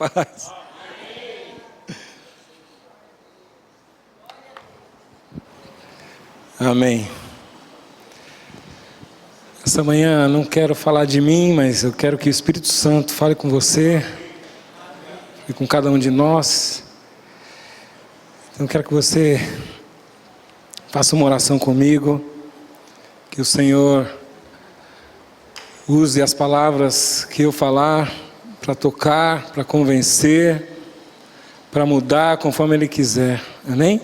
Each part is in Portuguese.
paz. Amém. Essa manhã não quero falar de mim, mas eu quero que o Espírito Santo fale com você e com cada um de nós. Então eu quero que você faça uma oração comigo, que o Senhor use as palavras que eu falar para tocar, para convencer, para mudar conforme Ele quiser. Amém?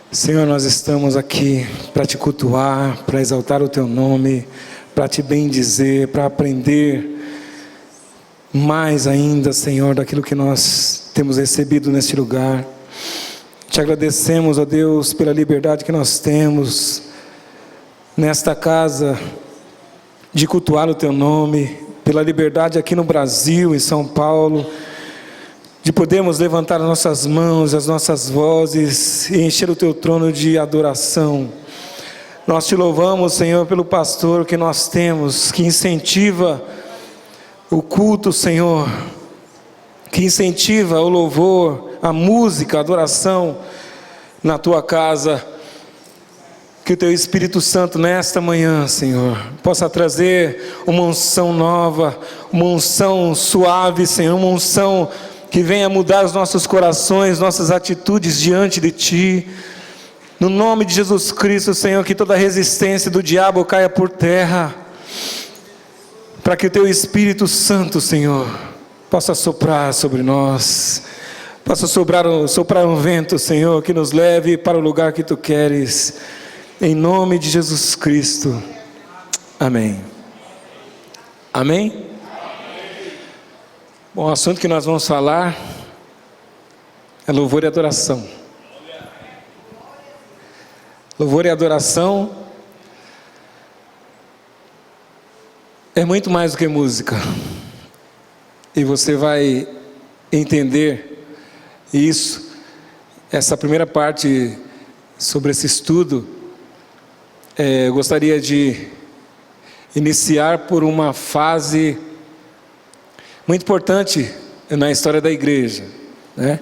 Senhor, nós estamos aqui para te cultuar, para exaltar o teu nome, para te bendizer, para aprender mais ainda, Senhor, daquilo que nós temos recebido neste lugar. Te agradecemos, ó Deus, pela liberdade que nós temos nesta casa de cultuar o teu nome, pela liberdade aqui no Brasil, em São Paulo, de podermos levantar as nossas mãos, as nossas vozes e encher o teu trono de adoração. Nós te louvamos, Senhor, pelo pastor que nós temos, que incentiva o culto, Senhor, que incentiva o louvor, a música, a adoração na tua casa. Que o teu Espírito Santo nesta manhã, Senhor, possa trazer uma unção nova, uma unção suave, Senhor, uma unção que venha mudar os nossos corações, nossas atitudes diante de Ti. No nome de Jesus Cristo, Senhor, que toda resistência do diabo caia por terra, para que o Teu Espírito Santo, Senhor, possa soprar sobre nós, possa soprar um vento, Senhor, que nos leve para o lugar que Tu queres, em nome de Jesus Cristo. Amém. Amém? Bom, o assunto que nós vamos falar é louvor e adoração. Louvor e adoração é muito mais do que música. E você vai entender isso, essa primeira parte sobre esse estudo. Eu gostaria de iniciar por uma fase muito importante na história da igreja, né?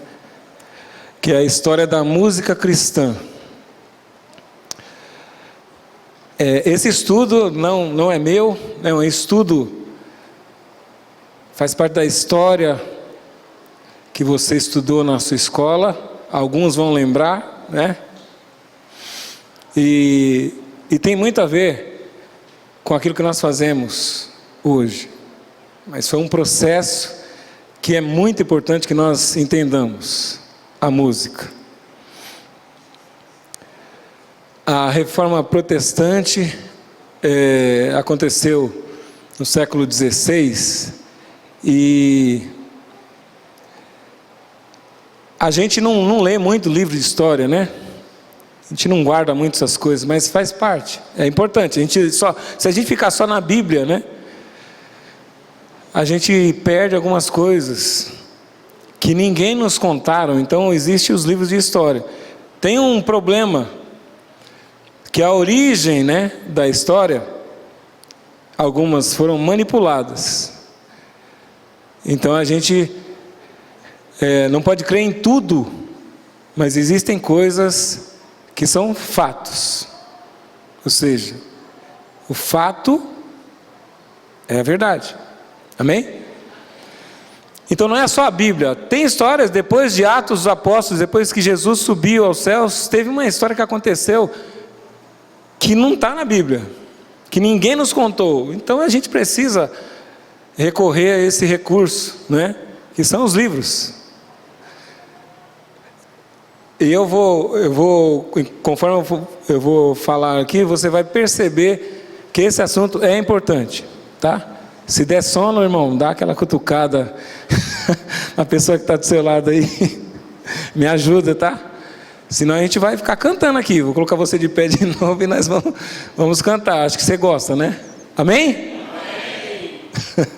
Que é a história da música cristã. Esse estudo não é meu, é um estudo, faz parte da história que você estudou na sua escola, alguns vão lembrar, né? E tem muito a ver com aquilo que nós fazemos hoje. Mas foi um processo que é muito importante que nós entendamos: a música. A reforma protestante aconteceu no século XVI e a gente não lê muito livro de história, né? A gente não guarda muito essas coisas, mas faz parte, é importante. Se a gente ficar só na Bíblia, né? A gente perde algumas coisas que ninguém nos contaram. Então existem os livros de história. Tem um problema, que a origem, né, da história, algumas foram manipuladas. Então a gente não pode crer em tudo, mas existem coisas que são fatos. Ou seja, o fato é a verdade. Amém? Então não é só a Bíblia. Tem histórias depois de Atos dos Apóstolos, depois que Jesus subiu aos céus, teve uma história que aconteceu que não está na Bíblia, que ninguém nos contou. Então a gente precisa recorrer a esse recurso, né? Que são os livros. E eu vou, conforme eu vou falar aqui, você vai perceber que esse assunto é importante, tá? Se der sono, irmão, dá aquela cutucada na pessoa que está do seu lado aí. Me ajuda, tá? Senão a gente vai ficar cantando aqui. Vou colocar você de pé de novo e nós vamos cantar. Acho que você gosta, né? Amém? Amém.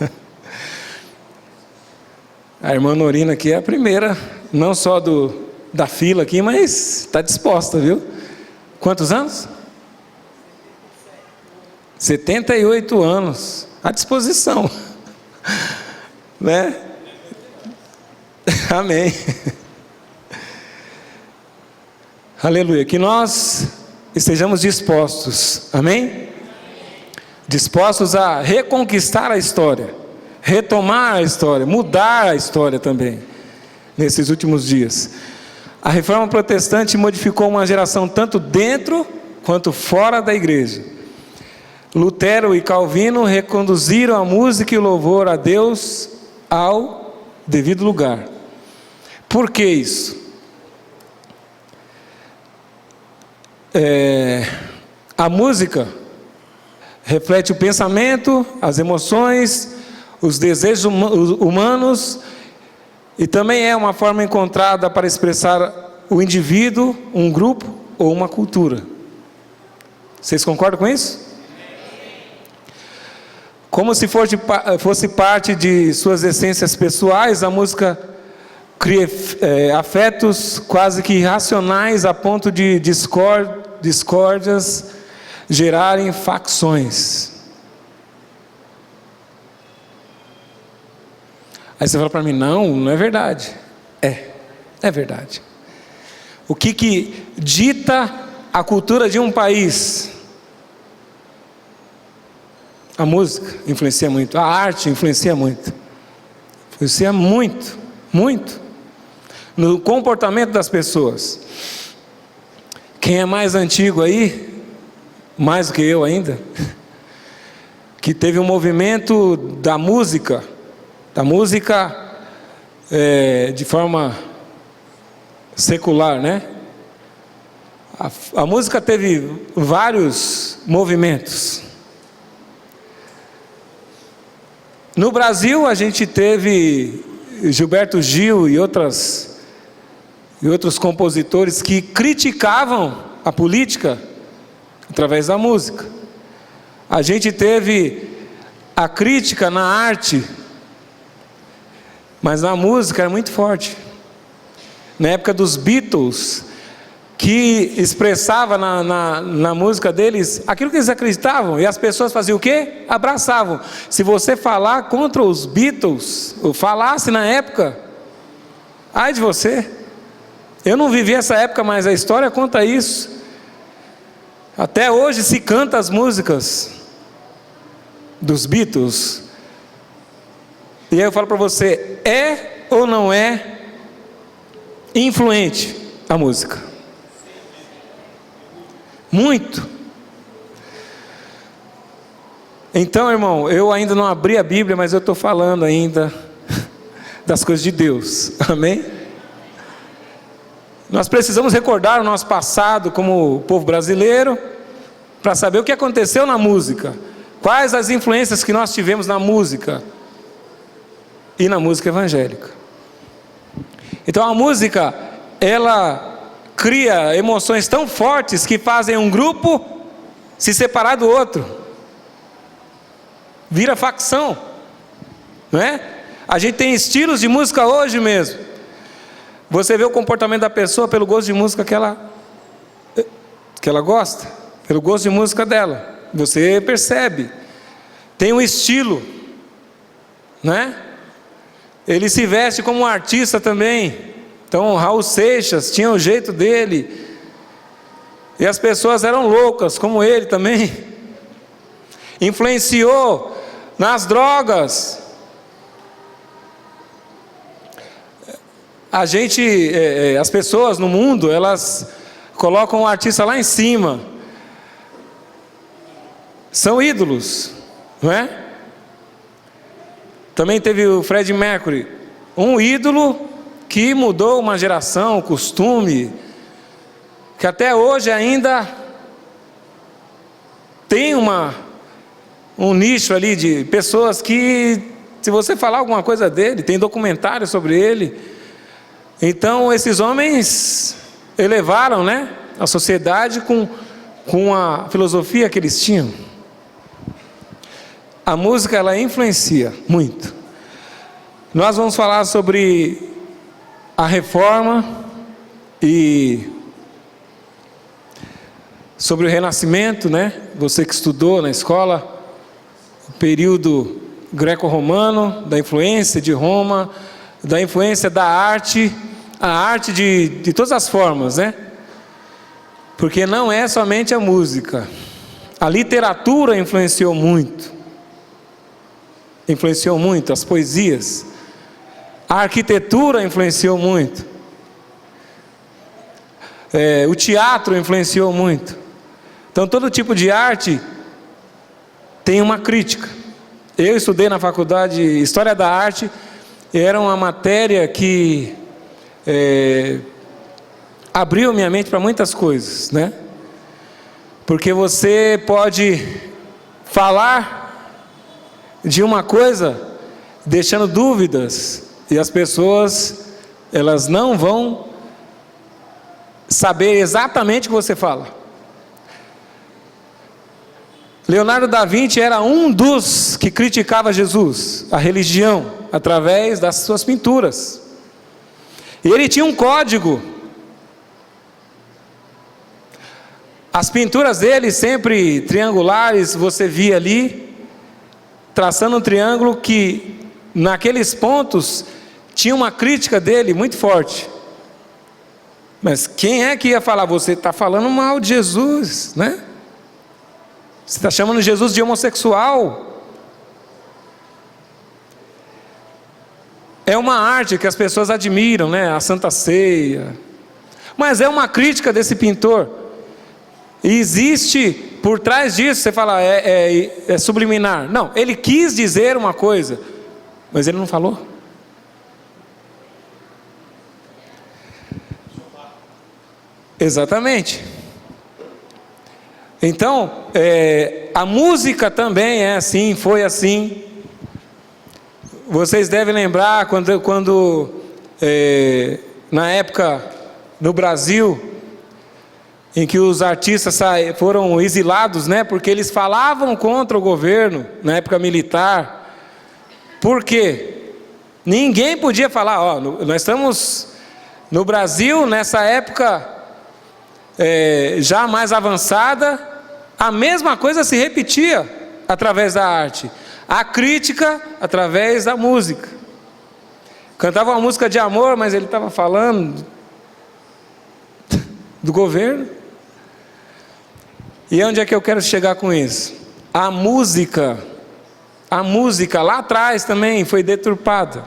A irmã Norina aqui é a primeira, não só da fila aqui, mas está disposta, viu? Quantos anos? 78 anos. À disposição, né? Amém. Aleluia. Que nós estejamos dispostos, amém? Dispostos a reconquistar a história, retomar a história, mudar a história também, nesses últimos dias. A reforma protestante modificou uma geração tanto dentro quanto fora da igreja. Lutero e Calvino reconduziram a música e o louvor a Deus ao devido lugar. Por que isso? A música reflete o pensamento, as emoções, os desejos humanos, e também é uma forma encontrada para expressar o indivíduo, um grupo ou uma cultura. Vocês concordam com isso? Como se fosse parte de suas essências pessoais, a música cria afetos quase que irracionais a ponto de discórdias gerarem facções. Aí você fala para mim, não é verdade. É verdade. O que dita a cultura de um país? A música influencia muito, a arte influencia muito. Influencia muito, muito no comportamento das pessoas. Quem é mais antigo aí, mais do que eu ainda, que teve um movimento da música de forma secular, né? A música teve vários movimentos. No Brasil a gente teve Gilberto Gil e outros compositores que criticavam a política através da música. A gente teve a crítica na arte, mas na música era muito forte. Na época dos Beatles, que expressava na música deles aquilo que eles acreditavam, e as pessoas faziam o quê? Abraçavam. Se você falar contra os Beatles, ou falasse na época, ai de você. Eu não vivi essa época, mas a história conta isso. Até hoje se canta as músicas dos Beatles. E aí eu falo para você, é ou não é influente a música? Muito. Então, irmão, eu ainda não abri a Bíblia, mas eu estou falando ainda das coisas de Deus, amém? Nós precisamos recordar o nosso passado como povo brasileiro, para saber o que aconteceu na música, quais as influências que nós tivemos na música, e na música evangélica. Então a música, ela cria emoções tão fortes que fazem um grupo se separar do outro, vira facção, não é? A gente tem estilos de música hoje mesmo. Você vê o comportamento da pessoa pelo gosto de música que ela gosta, pelo gosto de música dela. Você percebe. Tem um estilo, né? Ele se veste como um artista também. Então Raul Seixas tinha o jeito dele, e as pessoas eram loucas como ele também. Influenciou nas drogas. As pessoas no mundo, elas colocam o artista lá em cima, são ídolos, não é? Também teve o Freddie Mercury, um ídolo que mudou uma geração, costume, que até hoje ainda tem um nicho ali de pessoas que, se você falar alguma coisa dele, tem documentário sobre ele. Então esses homens elevaram, né, a sociedade com a filosofia que eles tinham. A música, ela influencia muito. Nós vamos falar sobre a reforma e sobre o renascimento, né? Você que estudou na escola o período greco-romano, da influência de Roma, da influência da arte, a arte de todas as formas, né? Porque não é somente a música. A literatura influenciou muito, as poesias. A arquitetura influenciou muito. O teatro influenciou muito. Então, todo tipo de arte tem uma crítica. Eu estudei na faculdade História da Arte, e era uma matéria que abriu minha mente para muitas coisas, né? Porque você pode falar de uma coisa deixando dúvidas, e as pessoas, elas não vão saber exatamente o que você fala. Leonardo da Vinci era um dos que criticava Jesus, a religião, através das suas pinturas. E ele tinha um código. As pinturas dele, sempre triangulares, você via ali, traçando um triângulo que, naqueles pontos, tinha uma crítica dele muito forte. Mas quem é que ia falar? Você está falando mal de Jesus, né? Você está chamando Jesus de homossexual. É uma arte que as pessoas admiram, né? A Santa Ceia. Mas é uma crítica desse pintor. E existe por trás disso, você fala, é subliminar. Não, ele quis dizer uma coisa, mas ele não falou. Exatamente. Então, a música também é assim, foi assim. Vocês devem lembrar quando na época no Brasil, em que os artistas foram exilados, né? Porque eles falavam contra o governo na época militar. Por quê? Ninguém podia falar. Nós estamos no Brasil nessa época já mais avançada, a mesma coisa se repetia através da arte, a crítica através da música. Cantava uma música de amor, mas ele estava falando do governo. E onde é que eu quero chegar com isso? A música lá atrás também foi deturpada.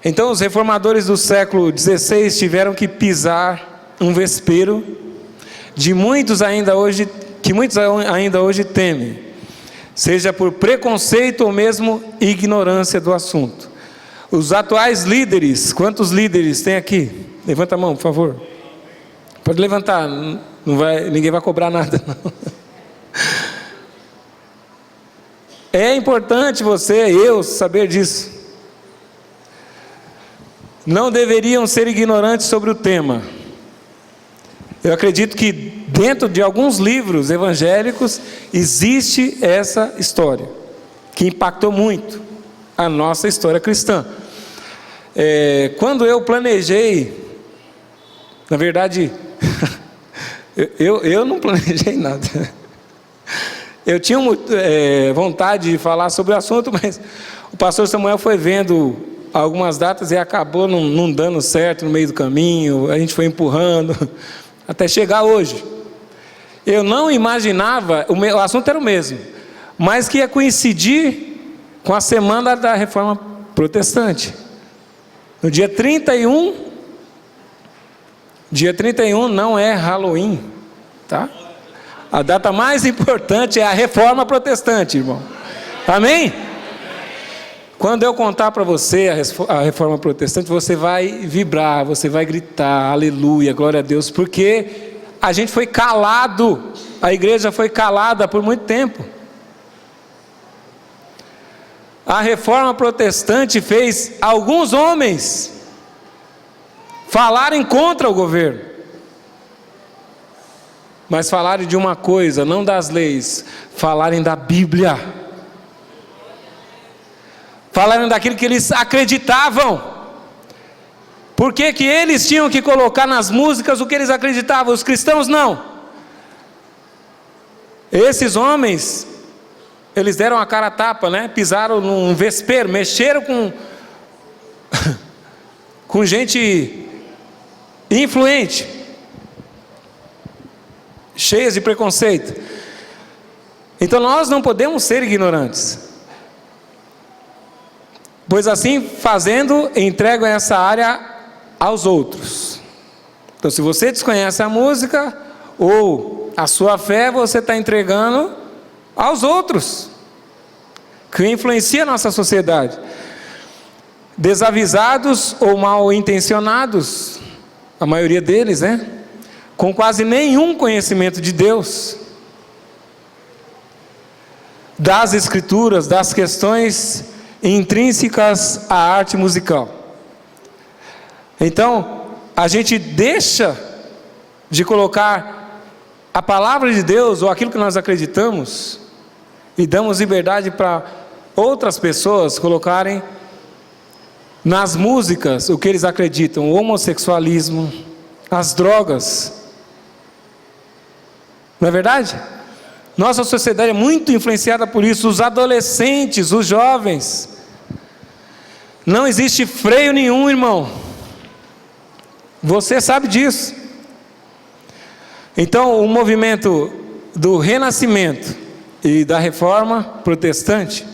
Então os reformadores do século XVI tiveram que pisar um vespeiro de muitos ainda hoje, que muitos ainda hoje temem, seja por preconceito ou mesmo ignorância do assunto. Os atuais líderes, quantos líderes tem aqui? Levanta a mão, por favor. Pode levantar, ninguém vai cobrar nada, não. É importante eu saber disso. Não deveriam ser ignorantes sobre o tema. Eu acredito que dentro de alguns livros evangélicos existe essa história, que impactou muito a nossa história cristã. Quando eu planejei, na verdade, eu não planejei nada. Eu tinha vontade de falar sobre o assunto, mas o pastor Samuel foi vendo algumas datas e acabou não dando certo no meio do caminho. A gente foi empurrando até chegar hoje. Eu não imaginava, o assunto era o mesmo, mas que ia coincidir com a semana da Reforma Protestante. No dia 31, não é Halloween, tá? A data mais importante é a Reforma Protestante, irmão. Amém? Quando eu contar para você a Reforma Protestante, você vai vibrar, você vai gritar, aleluia, glória a Deus, porque a gente foi calado, a igreja foi calada por muito tempo. A Reforma Protestante fez alguns homens falarem contra o governo, mas falarem de uma coisa, não das leis, falarem da Bíblia, falarem daquilo que eles acreditavam. Por que que eles tinham que colocar nas músicas o que eles acreditavam? Os cristãos não. Esses homens, eles deram a cara a tapa, né? Pisaram num vespeiro, mexeram com gente influente, cheias de preconceito. Então nós não podemos ser ignorantes, pois assim fazendo, entregam essa área aos outros. Então se você desconhece a música ou a sua fé, você está entregando aos outros, que influencia a nossa sociedade. Desavisados ou mal intencionados, a maioria deles, né? Com quase nenhum conhecimento de Deus, das Escrituras, das questões intrínsecas à arte musical. Então, a gente deixa de colocar a palavra de Deus ou aquilo que nós acreditamos e damos liberdade para outras pessoas colocarem nas músicas o que eles acreditam, o homossexualismo, as drogas. Não é verdade? Nossa sociedade é muito influenciada por isso. Os adolescentes, os jovens, não existe freio nenhum, irmão. Você sabe disso. Então o movimento do Renascimento e da Reforma Protestante,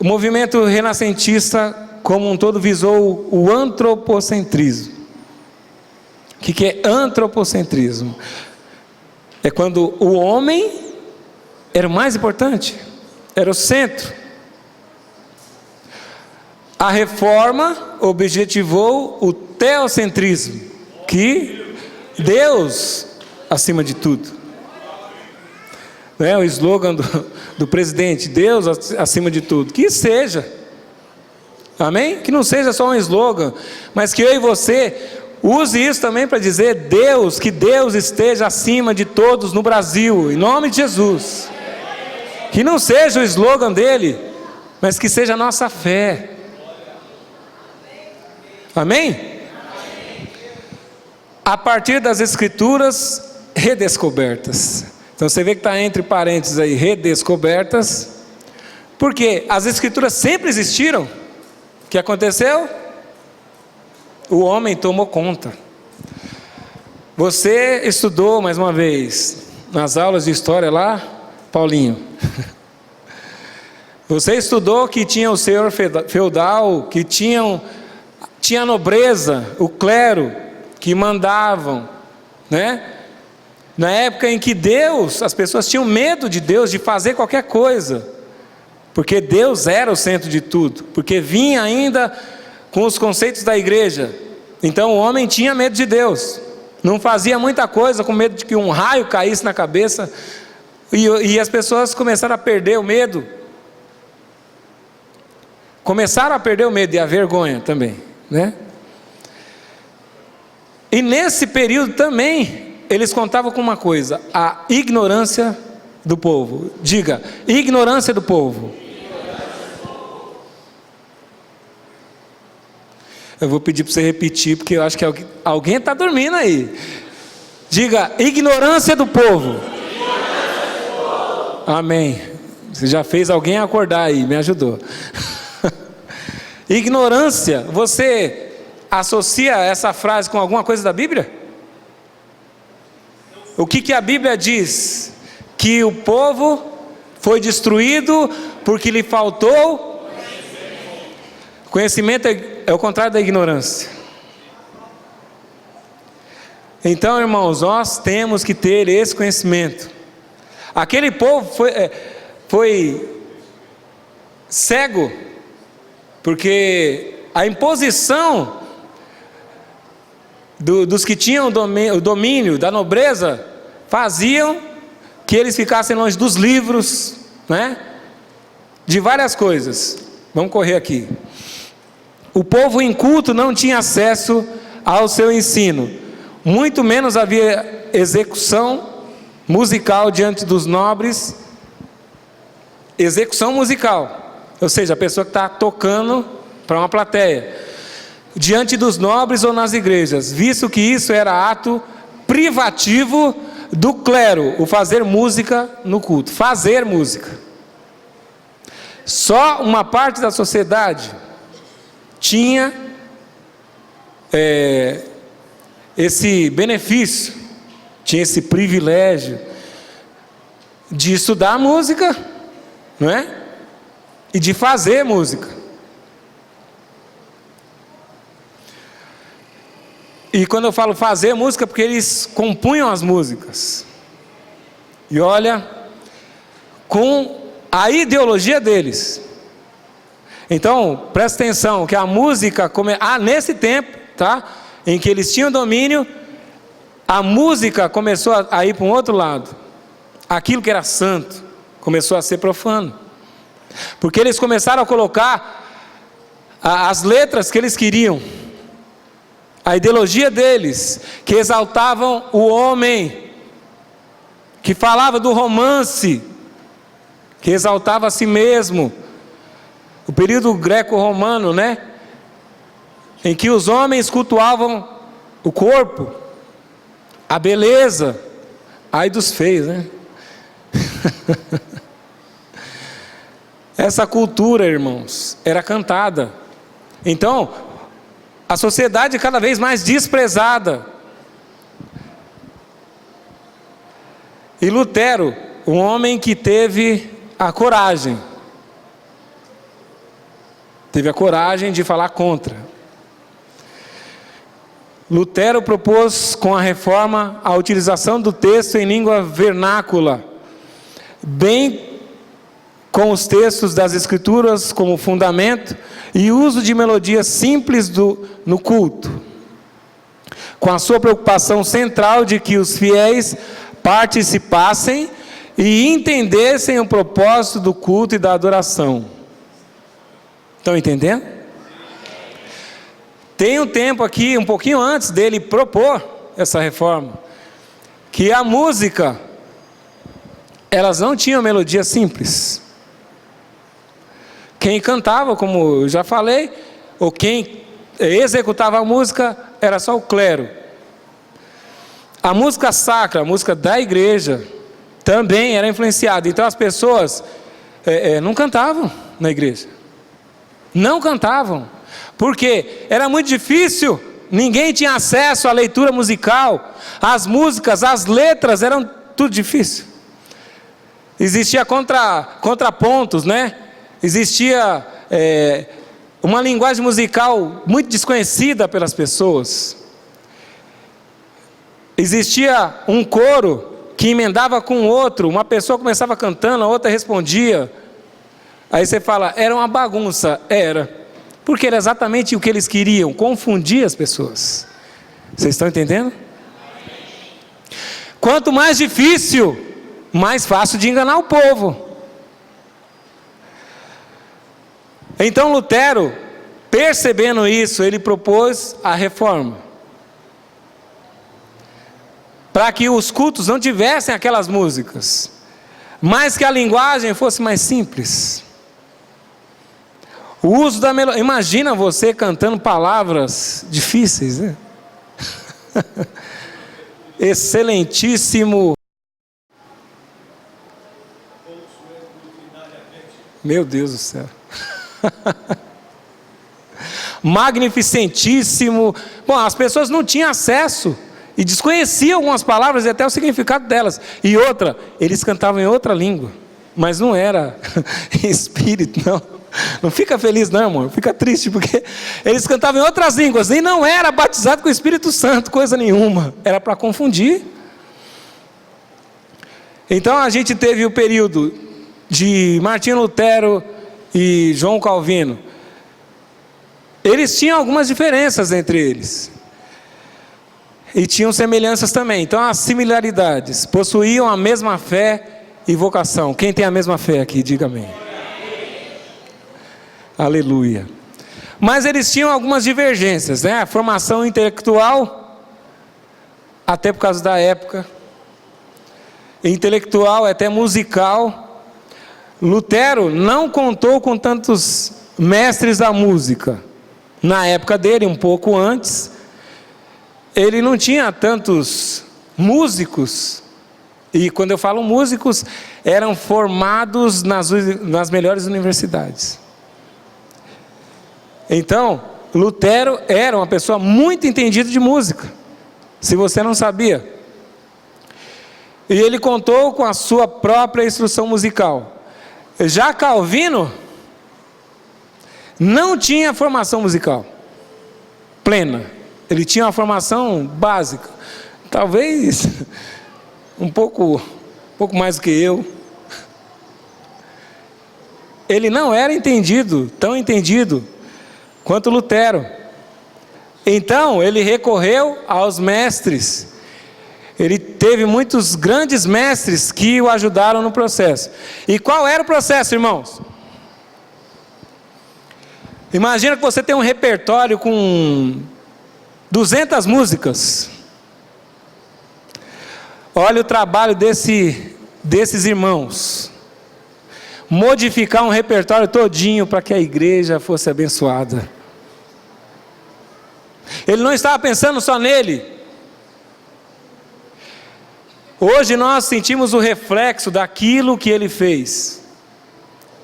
o movimento renascentista como um todo visou o antropocentrismo. O que é antropocentrismo? É quando o homem era o mais importante, era o centro. A reforma objetivou o teocentrismo, que Deus acima de tudo. Não é o slogan do presidente, Deus acima de tudo. Que seja, amém? Que não seja só um slogan, mas que eu e você use isso também para dizer Deus, que Deus esteja acima de todos no Brasil, em nome de Jesus. Que não seja o slogan dele, mas que seja a nossa fé. Amém? A partir das Escrituras redescobertas. Então você vê que está entre parênteses aí, redescobertas, porque as Escrituras sempre existiram. O que aconteceu? O homem tomou conta. Você estudou mais uma vez nas aulas de história lá, Paulinho? Você estudou que tinha o senhor feudal, que tinha a nobreza, o clero, que mandavam, né? Na época em que Deus, as pessoas tinham medo de Deus, de fazer qualquer coisa, porque Deus era o centro de tudo, porque vinha ainda com os conceitos da igreja. Então o homem tinha medo de Deus, não fazia muita coisa com medo de que um raio caísse na cabeça, e as pessoas começaram a perder o medo, e a vergonha também, né? E nesse período também eles contavam com uma coisa: a ignorância do povo. Diga, ignorância do povo. Eu vou pedir para você repetir, porque eu acho que alguém está dormindo aí. Diga, ignorância do povo. Amém. Você já fez alguém acordar aí, me ajudou. Ignorância, você associa essa frase com alguma coisa da Bíblia? O que a Bíblia diz? Que o povo foi destruído porque lhe faltou conhecimento. É o contrário da ignorância. Então, irmãos, nós temos que ter esse conhecimento. Aquele povo foi cego, porque a imposição dos que tinham o domínio da nobreza faziam que eles ficassem longe dos livros, né? De várias coisas. Vamos correr aqui. O povo inculto não tinha acesso ao seu ensino, muito menos havia execução musical diante dos nobres. Execução musical, ou seja, a pessoa que está tocando para uma plateia, diante dos nobres ou nas igrejas, visto que isso era ato privativo do clero, o fazer música no culto. Fazer música. Só uma parte da sociedade tinha esse benefício, tinha esse privilégio de estudar música, não é? E de fazer música. E quando eu falo fazer música, porque eles compunham as músicas. E olha, com a ideologia deles. Então, presta atenção, que a música, nesse tempo, tá? Em que eles tinham domínio, a música começou a ir para um outro lado. Aquilo que era santo começou a ser profano. Porque eles começaram a colocar as letras que eles queriam. A ideologia deles, que exaltavam o homem, que falava do romance, que exaltava a si mesmo. O período greco-romano, né? Em que os homens cultuavam o corpo, a beleza. Ai dos feios, né? Essa cultura, irmãos, era cantada. Então, a sociedade é cada vez mais desprezada. E Lutero, um homem que teve a coragem de falar contra. Lutero propôs com a reforma a utilização do texto em língua vernácula, bem com os textos das Escrituras como fundamento e uso de melodias simples no culto, com a sua preocupação central de que os fiéis participassem e entendessem o propósito do culto e da adoração. Estão entendendo? Tem um tempo aqui, um pouquinho antes dele propor essa reforma, que a música, elas não tinham melodia simples. Quem cantava, como eu já falei, ou quem executava a música, era só o clero. A música sacra, a música da igreja, também era influenciada. Então as pessoas não cantavam na igreja. Não cantavam. Porque era muito difícil, ninguém tinha acesso à leitura musical, as músicas, as letras, eram tudo difícil. Existia contrapontos, né? Existia uma linguagem musical muito desconhecida pelas pessoas. Existia um coro que emendava com o outro, uma pessoa começava cantando, a outra respondia. Aí você fala, era uma bagunça. Era, porque era exatamente o que eles queriam, confundir as pessoas. Vocês estão entendendo? Quanto mais difícil, mais fácil de enganar o povo. Então Lutero, percebendo isso, ele propôs a reforma, para que os cultos não tivessem aquelas músicas, mas que a linguagem fosse mais simples. O uso da melodia. Imagina você cantando palavras difíceis, né? Excelentíssimo. Meu Deus do céu. Magnificentíssimo. Bom, as pessoas não tinham acesso e desconheciam algumas palavras e até o significado delas. E outra, eles cantavam em outra língua, mas não era espírito, não. Não fica feliz não, irmão, fica triste, porque eles cantavam em outras línguas e não era batizado com o Espírito Santo, coisa nenhuma, era para confundir. Então a gente teve o período de Martinho Lutero e João Calvino. Eles tinham algumas diferenças entre eles e tinham semelhanças também. Então as similaridades, possuíam a mesma fé e vocação. Quem tem a mesma fé aqui, diga amém. Aleluia. Mas eles tinham algumas divergências, né? A formação intelectual, até por causa da época, intelectual, até musical. Lutero não contou com tantos mestres da música. Na época dele, um pouco antes, ele não tinha tantos músicos E quando eu falo músicos, eram formados nas melhores universidades. Então, Lutero era uma pessoa muito entendida de música, se você não sabia. E ele contou com a sua própria instrução musical. Já Calvino não tinha formação musical plena. Ele tinha uma formação básica. Talvez um pouco mais do que eu. Ele não era tão entendido quanto Lutero. Então, ele recorreu aos mestres. Ele teve muitos grandes mestres que o ajudaram no processo. E qual era o processo, irmãos? Imagina que você tem um repertório com 200 músicas. Olha o trabalho desses irmãos. Modificar um repertório todinho para que a igreja fosse abençoada. Ele não estava pensando só nele. Hoje nós sentimos o reflexo daquilo que ele fez.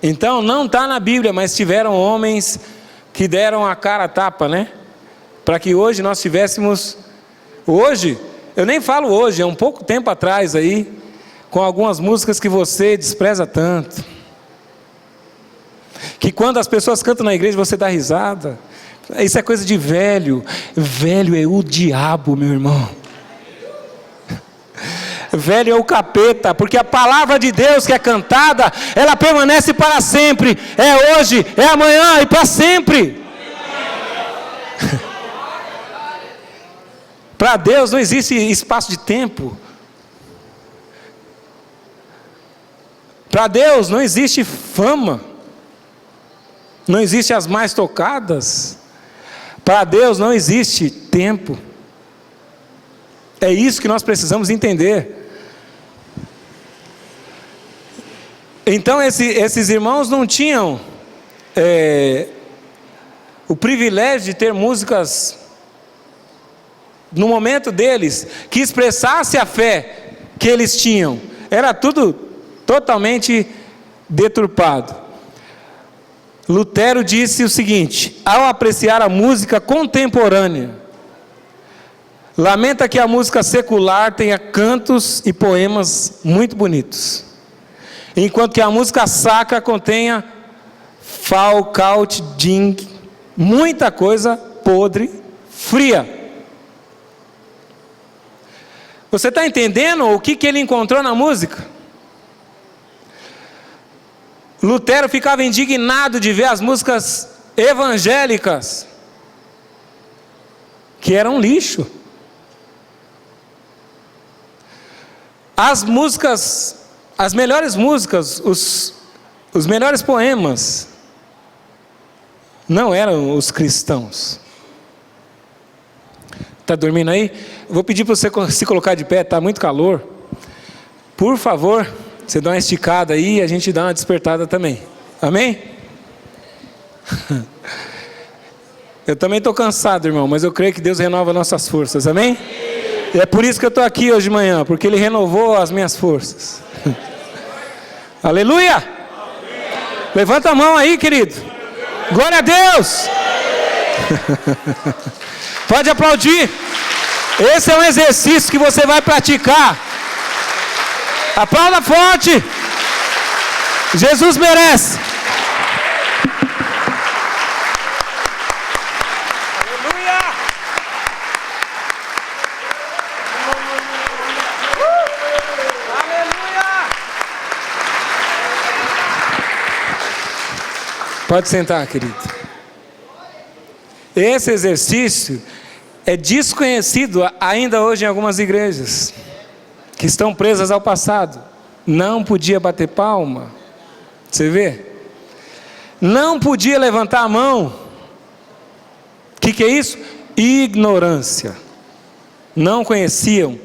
Então não está na Bíblia, mas tiveram homens que deram a cara a tapa, né? Para que hoje nós tivéssemos, hoje, eu nem falo hoje, é um pouco tempo atrás aí, com algumas músicas que você despreza tanto, que quando as pessoas cantam na igreja você dá risada. Isso é coisa de velho. Velho é o diabo, meu irmão. Velho é o capeta, porque a palavra de Deus que é cantada, ela permanece para sempre. É hoje, é amanhã e para sempre. Para Deus não existe espaço de tempo. Para Deus não existe fama. Não existe as mais tocadas. Para Deus não existe tempo. É isso que nós precisamos entender. Então esses irmãos não tinham o privilégio de ter músicas no momento deles que expressasse a fé que eles tinham. Era tudo totalmente deturpado. Lutero disse o seguinte: ao apreciar a música contemporânea, lamenta que a música secular tenha cantos e poemas muito bonitos, enquanto que a música sacra contenha Falcaut-Ding, muita coisa podre, fria. Você está entendendo o que ele encontrou na música? Lutero ficava indignado de ver as músicas evangélicas, que eram lixo. As músicas, as melhores músicas, os melhores poemas, não eram os cristãos. Está dormindo aí? Vou pedir para você se colocar de pé, está muito calor. Por favor, você dá uma esticada aí e a gente dá uma despertada também. Amém? Eu também estou cansado, irmão, mas eu creio que Deus renova nossas forças. Amém? E é por isso que eu estou aqui hoje de manhã, porque Ele renovou as minhas forças. Aleluia! Levanta a mão aí, querido. Glória a Deus! Pode aplaudir. Esse é um exercício que você vai praticar. Aplauda forte. Jesus merece. Aleluia. Aleluia. Pode sentar, querido. Esse exercício é desconhecido ainda hoje em algumas igrejas que estão presas ao passado. Não podia bater palma. Você vê? Não podia levantar a mão. O que é isso? Ignorância. Não conheciam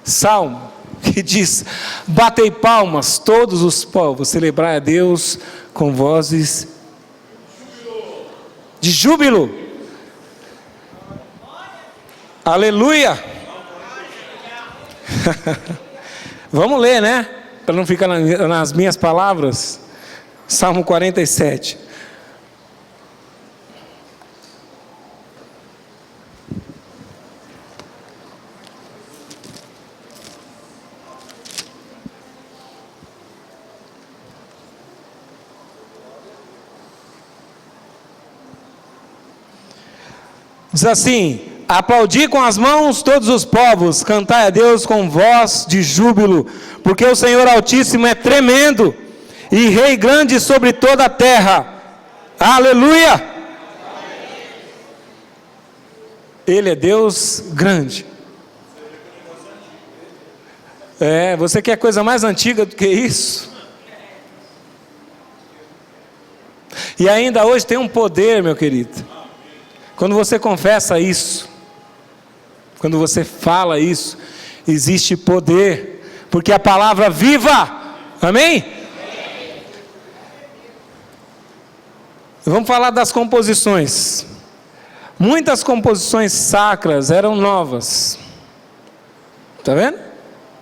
Salmo, que diz: batei palmas todos os povos, celebrai a Deus com vozes de júbilo. Aleluia! Vamos ler, né? Para não ficar nas minhas palavras. Salmo 47. Diz assim: aplaudi com as mãos todos os povos, cantai a Deus com voz de júbilo, porque o Senhor Altíssimo é tremendo, e Rei grande sobre toda a terra. Aleluia! Ele é Deus grande. Você quer coisa mais antiga do que isso? E ainda hoje tem um poder, meu querido. Quando você confessa isso, quando você fala isso, existe poder, porque a palavra viva, amém? Vamos falar das composições. Muitas composições sacras eram novas, está vendo?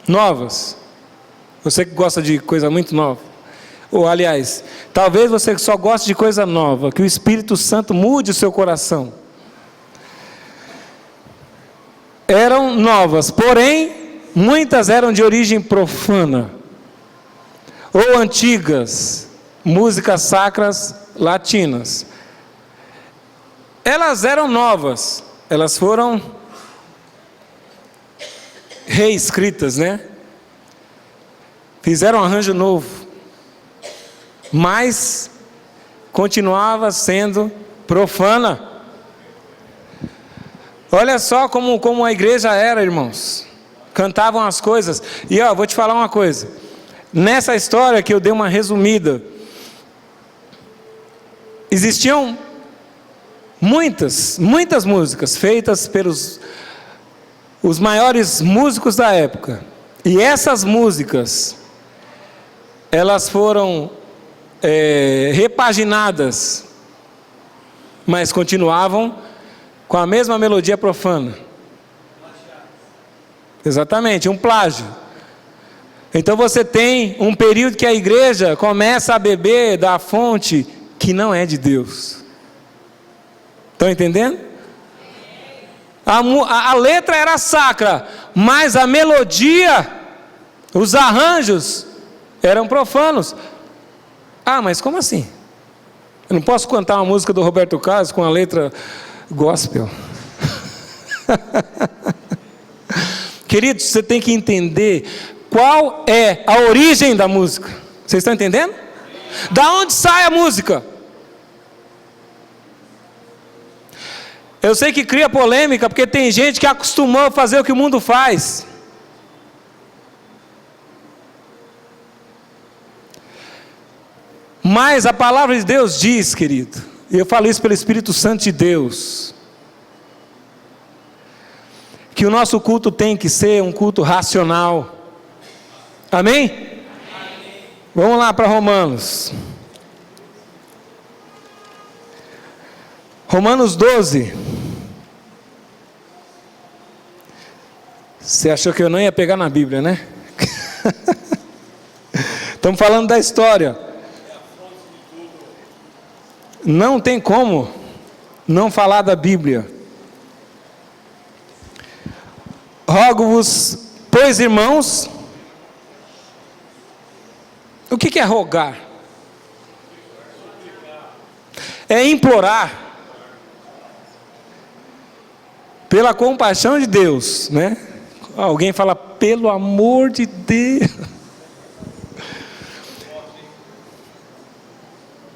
Novas. Você que gosta de coisa muito nova, ou aliás, talvez você só goste de coisa nova, que o Espírito Santo mude o seu coração. Eram novas, porém, muitas eram de origem profana, ou antigas, músicas sacras latinas. Elas eram novas, elas foram reescritas, né? Fizeram um arranjo novo, mas continuava sendo profana. Olha só como a igreja era, irmãos. Cantavam as coisas. E vou te falar uma coisa. Nessa história que eu dei uma resumida, existiam muitas músicas feitas pelos os maiores músicos da época. E essas músicas, elas foram repaginadas, mas continuavam com a mesma melodia profana. Exatamente, um plágio. Então você tem um período que a igreja começa a beber da fonte que não é de Deus. Estão entendendo? A letra era sacra, mas a melodia, os arranjos eram profanos. Mas como assim? Eu não posso cantar uma música do Roberto Carlos com a letra gospel. Queridos, você tem que entender qual é a origem da música. Vocês estão entendendo? Da onde sai a música? Eu sei que cria polêmica, porque tem gente que acostumou a fazer o que o mundo faz. Mas a palavra de Deus diz, querido, e eu falo isso pelo Espírito Santo de Deus, que o nosso culto tem que ser um culto racional. Amém? Amém. Vamos lá para Romanos. Romanos 12. Você achou que eu não ia pegar na Bíblia, né? Estamos falando da história. Não tem como não falar da Bíblia. Rogo-vos, pois, irmãos. O que é rogar? É implorar. Pela compaixão de Deus, né? Alguém fala, pelo amor de Deus.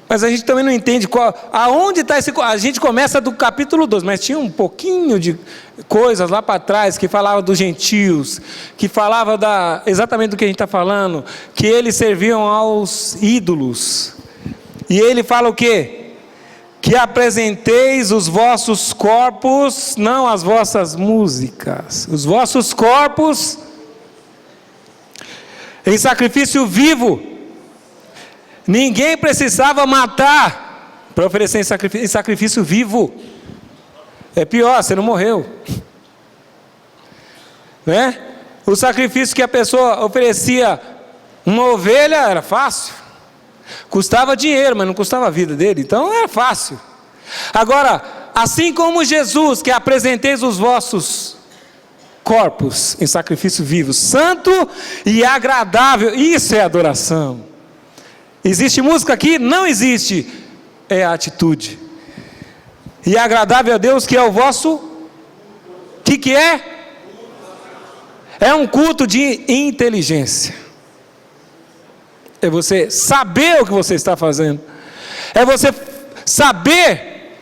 Mas a gente também não entende aonde está esse. A gente começa do capítulo 12, mas tinha um pouquinho de coisas lá para trás que falava dos gentios, que falava exatamente do que a gente está falando, que eles serviam aos ídolos. E ele fala o quê? Que apresenteis os vossos corpos, não as vossas músicas, os vossos corpos em sacrifício vivo. Ninguém precisava matar para oferecer em sacrifício vivo. É pior, você não morreu, né? O sacrifício que a pessoa oferecia, uma ovelha, era fácil. Custava dinheiro, mas não custava a vida dele, então era fácil. Agora, assim como Jesus, que apresenteis os vossos corpos em sacrifício vivo, santo e agradável, isso é adoração. Existe música aqui? Não existe, é a atitude. E agradável a Deus, que é o vosso, que é? É um culto de inteligência. É você saber o que você está fazendo. É você saber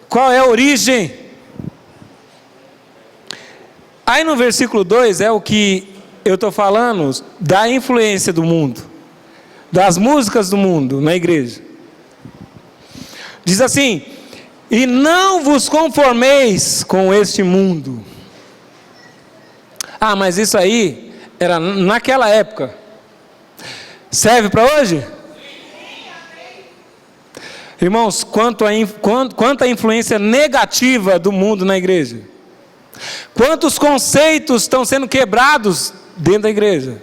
qual é a origem. Aí no versículo 2 é o que eu estou falando da influência do mundo, das músicas do mundo na igreja. Diz assim: e não vos conformeis com este mundo. Ah, mas isso aí era naquela época. Serve para hoje? Irmãos, quanta influência negativa do mundo na igreja. Quantos conceitos estão sendo quebrados dentro da igreja.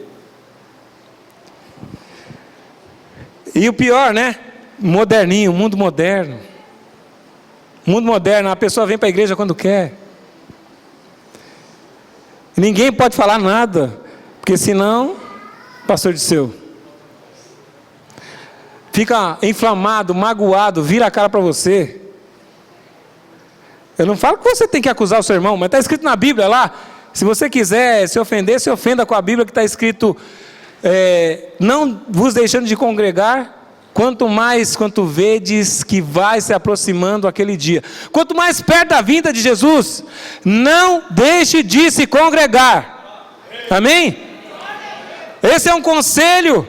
E o pior, né? Moderninho, mundo moderno. Mundo moderno, a pessoa vem para a igreja quando quer. Ninguém pode falar nada, porque senão, pastor Disseu, fica inflamado, magoado, vira a cara para você. Eu não falo que você tem que acusar o seu irmão, mas está escrito na Bíblia lá, se você quiser se ofender, se ofenda com a Bíblia, que está escrito, não vos deixando de congregar, quanto vedes que vai se aproximando aquele dia. Quanto mais perto da vinda de Jesus, não deixe de se congregar. Amém? Esse é um conselho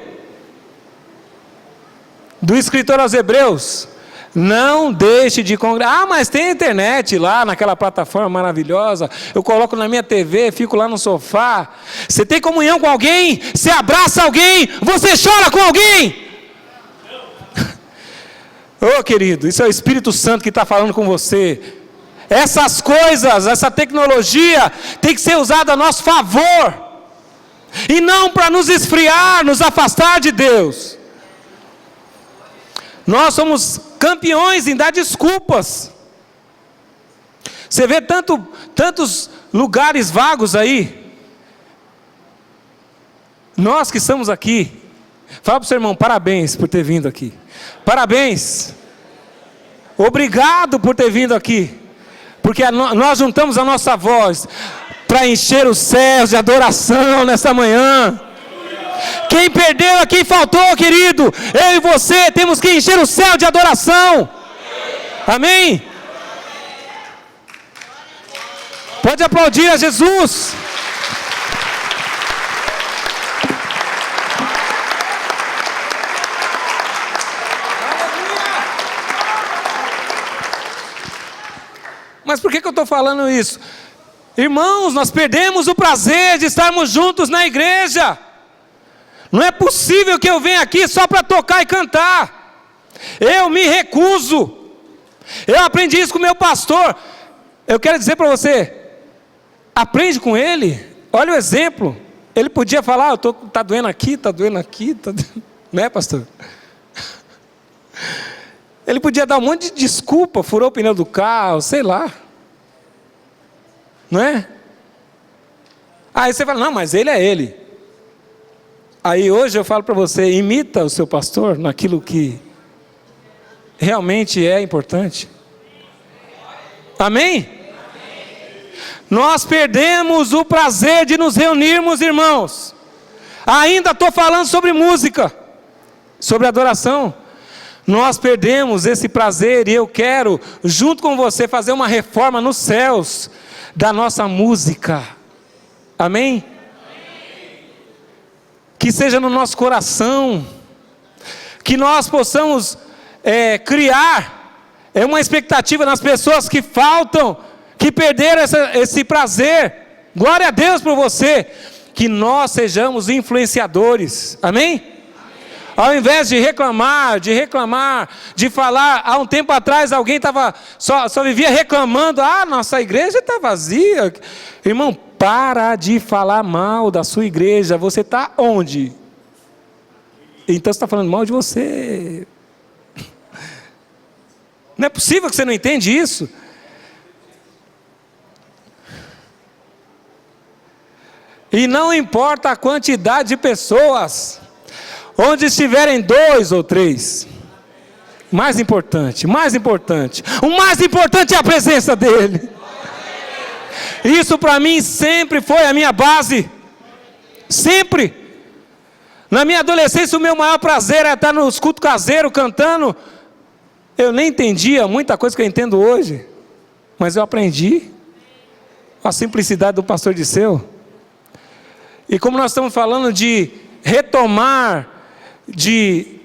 do escritor aos Hebreus. Não deixe de congregar. Ah, mas tem internet lá naquela plataforma maravilhosa. Eu coloco na minha TV, fico lá no sofá. Você tem comunhão com alguém? Você abraça alguém? Você chora com alguém? Ô querido, isso é o Espírito Santo que está falando com você. Essas coisas, essa tecnologia tem que ser usada a nosso favor, e não para nos esfriar, nos afastar de Deus. Nós somos campeões em dar desculpas. Você vê tantos lugares vagos aí. Nós que estamos aqui, fala para o seu irmão, parabéns por ter vindo aqui. Parabéns. Obrigado por ter vindo aqui. Porque nós juntamos a nossa voz para encher os céus de adoração nessa manhã. Quem perdeu, quem faltou, querido, eu e você temos que encher o céu de adoração. Amém? Pode aplaudir a Jesus. Mas por que eu estou falando isso? Irmãos, nós perdemos o prazer de estarmos juntos na igreja. Não é possível que eu venha aqui só para tocar e cantar. Eu me recuso. Eu aprendi isso com o meu pastor. Eu quero dizer para você, aprende com ele. Olha o exemplo. Ele podia falar, tá doendo aqui, tá doendo aqui, tá doendo... Não é, pastor? Ele podia dar um monte de desculpa, furou o pneu do carro, sei lá. Não é? Aí você fala, não, mas ele é ele. Aí hoje eu falo para você, imita o seu pastor naquilo que realmente é importante. Amém? Nós perdemos o prazer de nos reunirmos, irmãos. Ainda estou falando sobre música, sobre adoração. Nós perdemos esse prazer, e eu quero, junto com você, fazer uma reforma nos céus da nossa música. Amém? Que seja no nosso coração, que nós possamos criar uma expectativa nas pessoas que faltam, que perderam esse prazer. Glória a Deus por você, que nós sejamos influenciadores. Amém? Ao invés de reclamar, de falar, há um tempo atrás alguém só vivia reclamando, nossa igreja está vazia. Irmão, para de falar mal da sua igreja, você está onde? Então você está falando mal de você. Não é possível que você não entende isso. E não importa a quantidade de pessoas, onde estiverem 2 ou 3, o mais importante é a presença dEle. Isso para mim sempre foi a minha base, sempre. Na minha adolescência o meu maior prazer era estar nos cultos caseiros cantando. Eu nem entendia muita coisa que eu entendo hoje, mas eu aprendi a simplicidade do pastor Disseu. E como nós estamos falando de retomar, de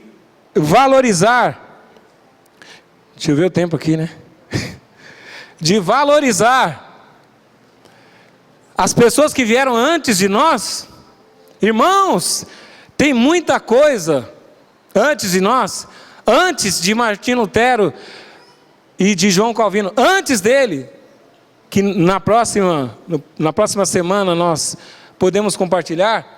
valorizar, deixa eu ver o tempo aqui, né? De valorizar as pessoas que vieram antes de nós. Irmãos, tem muita coisa antes de nós, antes de Martinho Lutero e de João Calvino, antes dele, que na próxima semana nós podemos compartilhar,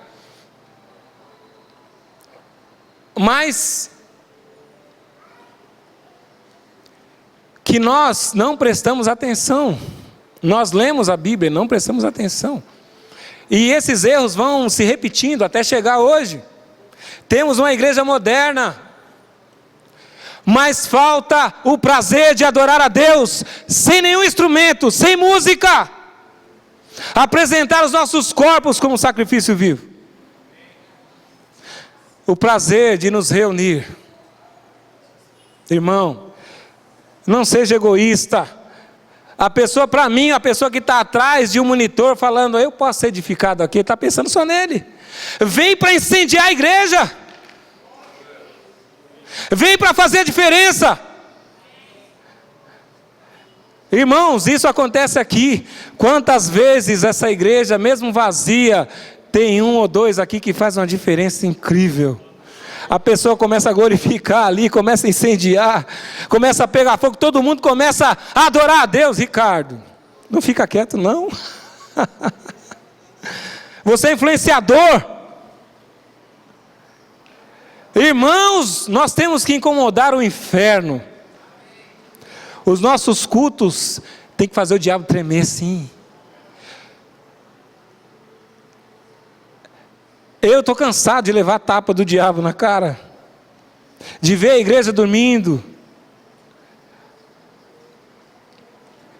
mas que nós não prestamos atenção. Nós lemos a Bíblia e não prestamos atenção. E esses erros vão se repetindo até chegar hoje. Temos uma igreja moderna, mas falta o prazer de adorar a Deus, sem nenhum instrumento, sem música. Apresentar os nossos corpos como sacrifício vivo. O prazer de nos reunir. Irmão, não seja egoísta. Para mim, a pessoa que está atrás de um monitor falando, eu posso ser edificado aqui, está pensando só nele. Vem para incendiar a igreja. Vem para fazer a diferença. Irmãos, isso acontece aqui. Quantas vezes essa igreja, mesmo vazia, tem 1 ou 2 aqui que faz uma diferença incrível. A pessoa começa a glorificar ali, começa a incendiar, começa a pegar fogo, todo mundo começa a adorar a Deus. Ricardo, não fica quieto não. Você é influenciador. Irmãos, nós temos que incomodar o inferno. Os nossos cultos tem que fazer o diabo tremer, sim. Eu estou cansado de levar a tapa do diabo na cara, de ver a igreja dormindo,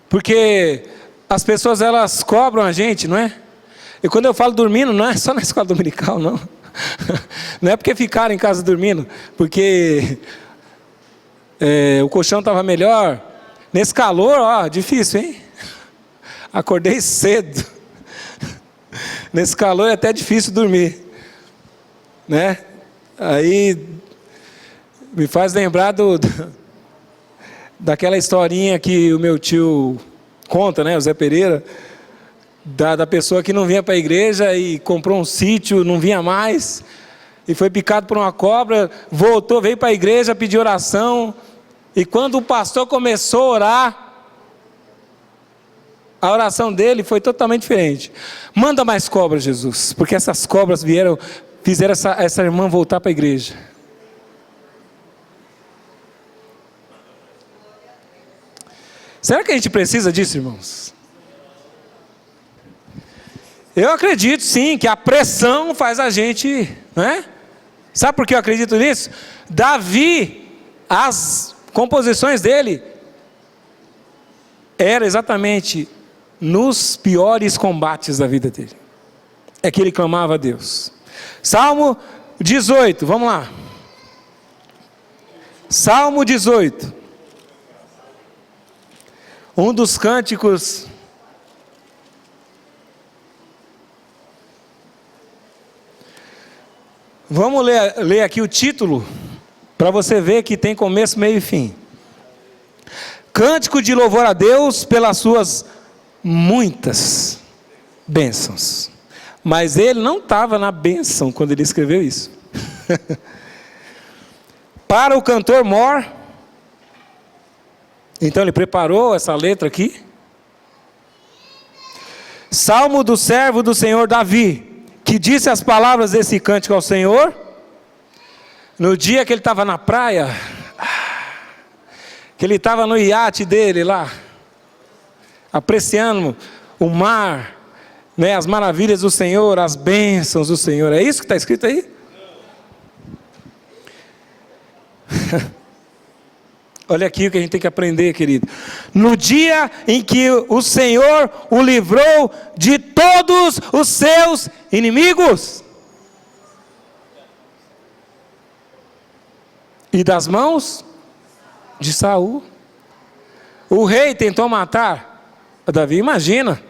porque as pessoas elas cobram a gente, não é? E quando eu falo dormindo, não é só na escola dominical, não. Não é porque ficaram em casa dormindo, porque o colchão estava melhor. Nesse calor, difícil, hein? Acordei cedo. Nesse calor é até difícil dormir, né? Aí me faz lembrar daquela historinha que o meu tio conta, né? O Zé Pereira, da pessoa que não vinha para a igreja e comprou um sítio, não vinha mais, e foi picado por uma cobra, voltou, veio para a igreja, pediu oração. E quando o pastor começou a orar, a oração dele foi totalmente diferente. Manda mais cobras, Jesus, porque essas cobras fizeram essa irmã voltar para a igreja. Será que a gente precisa disso, irmãos? Eu acredito sim, que a pressão faz a gente, né? Sabe por que eu acredito nisso? Davi, as composições dele era exatamente nos piores combates da vida dele. É que ele clamava a Deus. Salmo 18, vamos lá. Salmo 18. Um dos cânticos vamos ler aqui o título, para você ver que tem começo, meio e fim. Cântico de louvor a Deus pelas suas muitas bênçãos. Mas ele não estava na bênção quando ele escreveu isso. para o cantor mor. Então ele preparou essa letra aqui. Salmo do servo do Senhor Davi, que disse as palavras desse cântico ao Senhor, no dia que ele estava na praia, que ele estava no iate dele lá, apreciando o mar, né, as maravilhas do Senhor, as bênçãos do Senhor. É isso que está escrito aí? Olha aqui o que a gente tem que aprender, querido. No dia em que o Senhor o livrou de todos os seus inimigos e das mãos de Saul. O rei tentou matar Davi. Imagina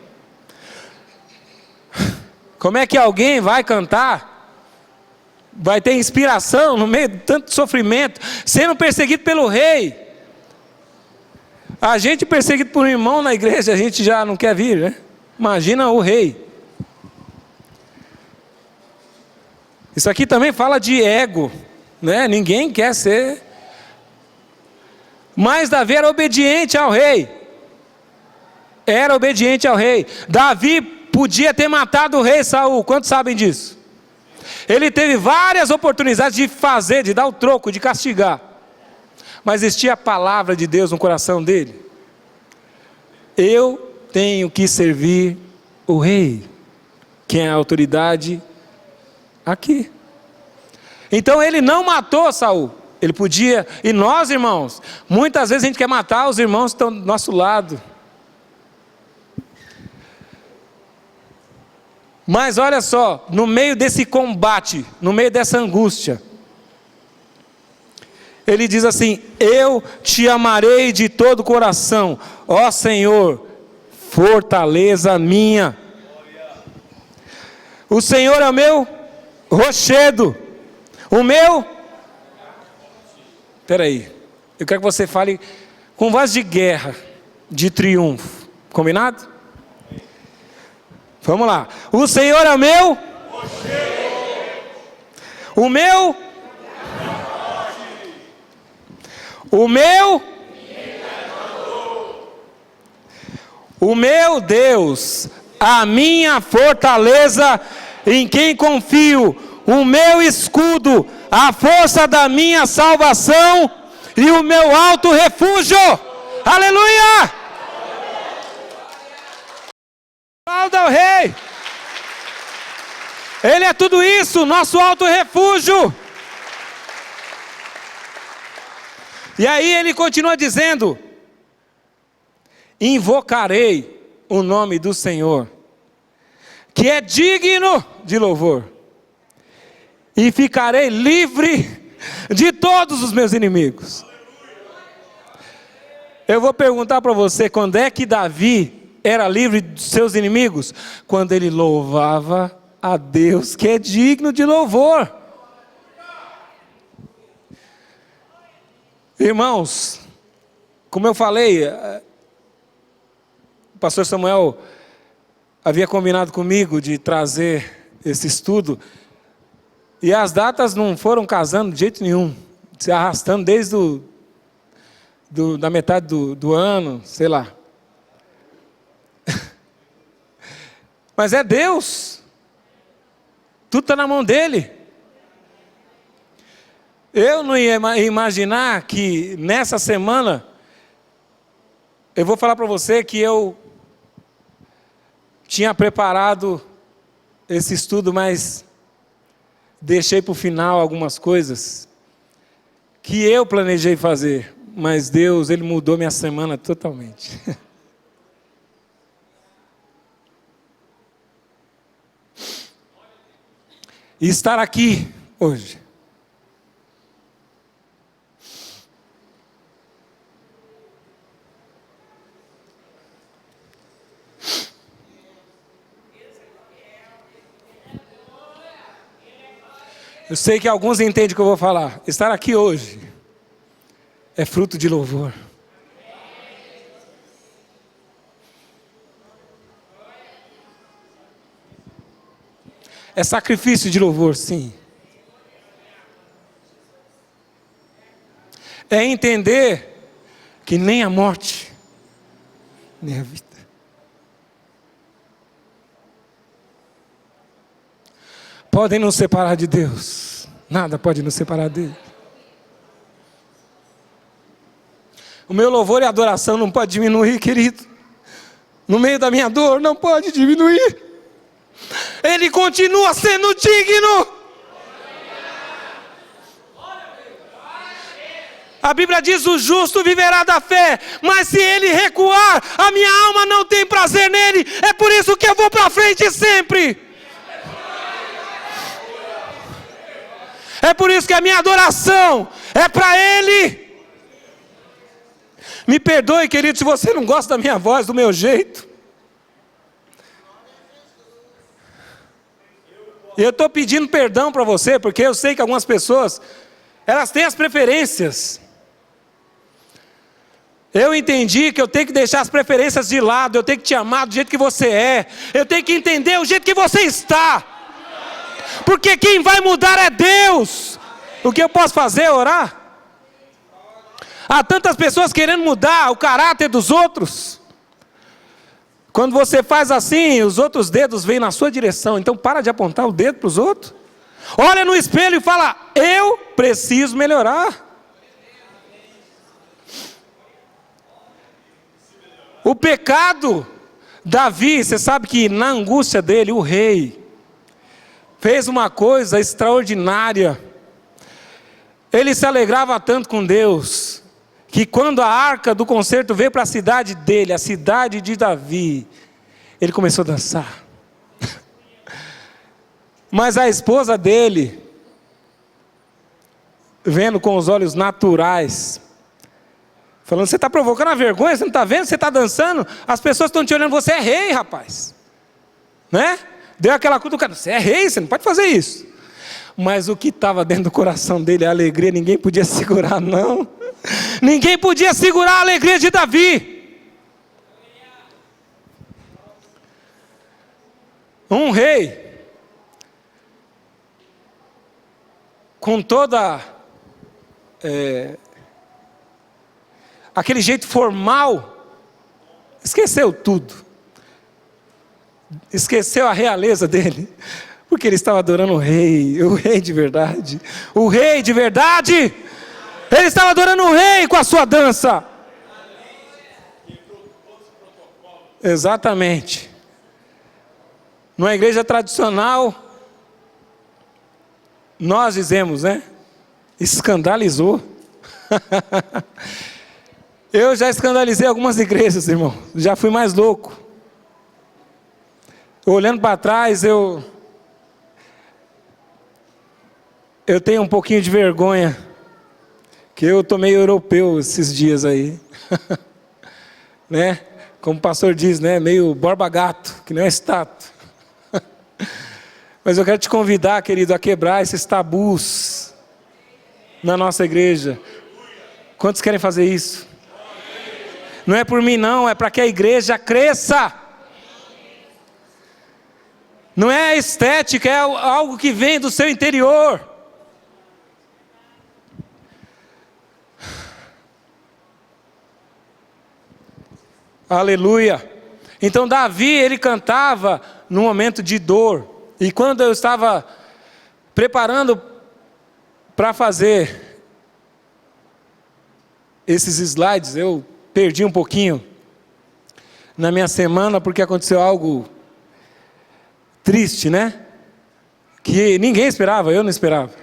como é que alguém vai cantar, vai ter inspiração no meio de tanto sofrimento, sendo perseguido pelo rei. A gente perseguido por um irmão na igreja, a gente já não quer vir, né? Imagina o rei. Isso aqui também fala de ego, né? Ninguém quer ser. Mas Davi era obediente ao rei. Era obediente ao rei. Davi podia ter matado o rei Saul. Quantos sabem disso? Ele teve várias oportunidades de fazer, de dar o troco, de castigar. Mas existia a palavra de Deus no coração dele. Eu tenho que servir o rei. Quem é a autoridade? Aqui. Então ele não matou Saul. Ele podia. E nós, irmãos, muitas vezes a gente quer matar os irmãos que estão do nosso lado. Mas olha só, no meio desse combate, no meio dessa angústia, ele diz assim: eu te amarei de todo o coração, ó Senhor, fortaleza minha. O Senhor é o meu rochedo, o meu... Espera aí, eu quero que você fale com voz de guerra, de triunfo, combinado? Vamos lá. O Senhor é o meu rochedo, o meu... O meu Deus, a minha fortaleza, em quem confio, o meu escudo, a força da minha salvação e o meu alto refúgio. Aleluia! Aplauda ao rei. Ele é tudo isso, nosso alto refúgio. E aí ele continua dizendo: invocarei o nome do Senhor, que é digno de louvor, e ficarei livre de todos os meus inimigos. Eu vou perguntar para você, quando é que Davi era livre dos seus inimigos? Quando ele louvava a Deus, que é digno de louvor. Irmãos, como eu falei, o pastor Samuel havia combinado comigo de trazer esse estudo, e as datas não foram casando de jeito nenhum, se arrastando desde da metade do ano, sei lá. Mas é Deus, tudo está na mão dele. Eu não ia imaginar que nessa semana, eu vou falar para você que eu tinha preparado esse estudo, mas deixei para o final algumas coisas que eu planejei fazer, mas Deus, Ele mudou minha semana totalmente. E estar aqui hoje, eu sei que alguns entendem o que eu vou falar. Estar aqui hoje é fruto de louvor. É sacrifício de louvor, sim. é entender que nem a morte, nem a vida podem nos separar de Deus. Nada pode nos separar dele. O meu louvor e adoração não pode diminuir, querido. No meio da minha dor, não pode diminuir. Ele continua sendo digno. A Bíblia diz: o justo viverá da fé. Mas se ele recuar, a minha alma não tem prazer nele. É por isso que eu vou para frente sempre. É por isso que a minha adoração é para ele. Me perdoe, querido, se você não gosta da minha voz, do meu jeito. E eu estou pedindo perdão para você, porque eu sei que algumas pessoas, elas têm as preferências. Eu entendi que eu tenho que deixar as preferências de lado, eu tenho que te amar do jeito que você é, eu tenho que entender o jeito que você está, porque quem vai mudar é Deus. O que eu posso fazer é orar. Há tantas pessoas querendo mudar o caráter dos outros. Quando você faz assim, os outros dedos vêm na sua direção. Então para de apontar o dedo para os outros. Olha no espelho e fala: eu preciso melhorar. O pecado, Davi, você sabe que na angústia dele, o rei fez uma coisa extraordinária. Ele se alegrava tanto com Deus, que quando a arca do concerto veio para a cidade dele, a cidade de Davi, ele começou a dançar. Mas a esposa dele, vendo com os olhos naturais, falando: você está provocando a vergonha, você não está vendo, você está dançando, as pessoas estão te olhando, você é rei, rapaz. Né? Deu aquela cutucada: você é rei, você não pode fazer isso. Mas o que estava dentro do coração dele, a alegria, ninguém podia segurar, não. Ninguém podia segurar a alegria de Davi. Um rei, com toda aquele jeito formal, esqueceu tudo. Esqueceu a realeza dele, porque ele estava adorando o rei de verdade. O rei de verdade. Ele estava adorando o rei com a sua dança. Exatamente. Numa igreja tradicional, nós dizemos, né? Escandalizou. Eu já escandalizei algumas igrejas, irmão. Já fui mais louco. Olhando para trás, eu tenho um pouquinho de vergonha, que eu tô meio europeu esses dias aí. Né? Como o pastor diz, né? Meio borba gato, que não é estátua. Mas eu quero te convidar, querido, a quebrar esses tabus na nossa igreja. Quantos querem fazer isso? Não é por mim não, é para que a igreja cresça. Não é estética, é algo que vem do seu interior. Aleluia. Então Davi, ele cantava num momento de dor. E quando eu estava preparando para fazer esses slides, eu perdi um pouquinho na minha semana, porque aconteceu algo triste, né? Que ninguém esperava, eu não esperava.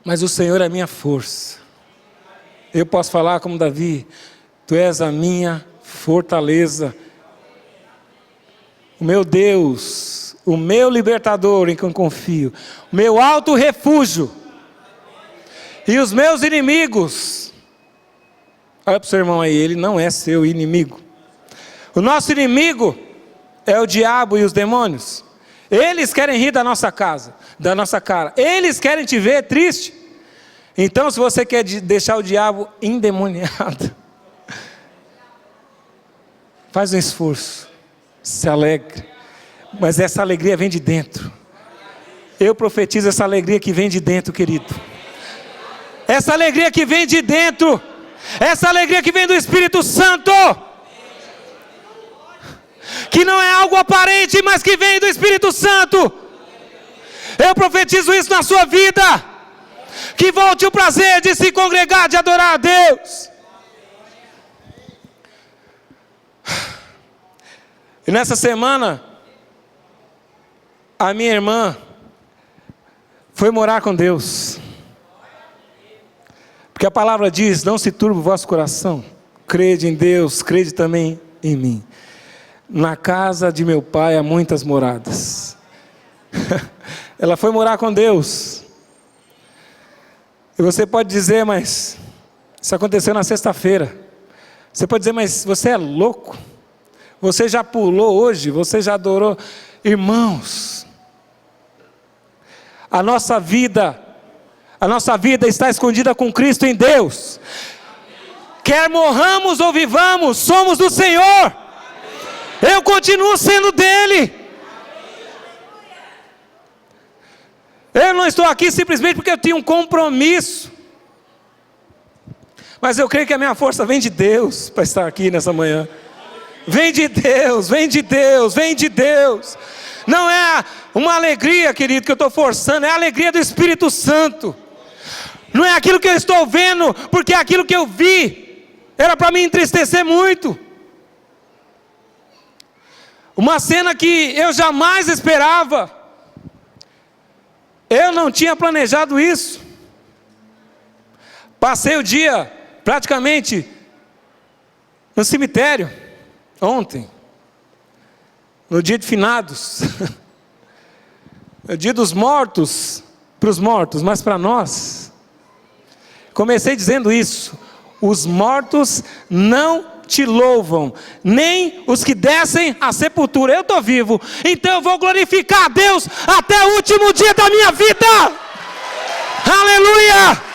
Mas o Senhor é a minha força. Eu posso falar como Davi: tu és a minha fortaleza, o meu Deus, o meu libertador em quem eu confio, o meu alto refúgio. E os meus inimigos, olha para o seu irmão aí, ele não é seu inimigo. O nosso inimigo é o diabo e os demônios. Eles querem rir da nossa casa, da nossa cara. Eles querem te ver triste. Então, se você quer deixar o diabo endemoniado, faz um esforço, se alegre. Mas essa alegria vem de dentro. Eu profetizo essa alegria que vem de dentro, querido. essa alegria que vem de dentro, essa alegria que vem do Espírito Santo, que não é algo aparente, mas que vem do Espírito Santo. Eu profetizo isso na sua vida, que volte o prazer de se congregar, de adorar a Deus. E nessa semana, a minha irmã foi morar com Deus, porque a palavra diz: não se turbe o vosso coração, crede em Deus, crede também em mim. Na casa de meu pai há muitas moradas. Ela foi morar com Deus. E você pode dizer: mas isso aconteceu na sexta-feira. Você pode dizer: mas você é louco? Você já pulou hoje? Você já adorou? Irmãos, a nossa vida está escondida com Cristo em Deus. Quer morramos ou vivamos, somos do Senhor. Eu continuo sendo dele. Eu não estou aqui simplesmente porque eu tenho um compromisso, mas eu creio que a minha força vem de Deus para estar aqui nessa manhã. Vem de Deus, vem de Deus, vem de Deus. Não é uma alegria, querido, que eu estou forçando, é a alegria do Espírito Santo. Não é aquilo que eu estou vendo, porque aquilo que eu vi era para me entristecer muito. Uma cena que eu jamais esperava. Eu não tinha planejado isso. Passei o dia praticamente no cemitério ontem, no dia de finados, no dia dos mortos, para os mortos, mas para nós. Comecei dizendo isso: os mortos não te louvam, nem os que descem à sepultura. Eu estou vivo, então eu vou glorificar a Deus até o último dia da minha vida. Aleluia!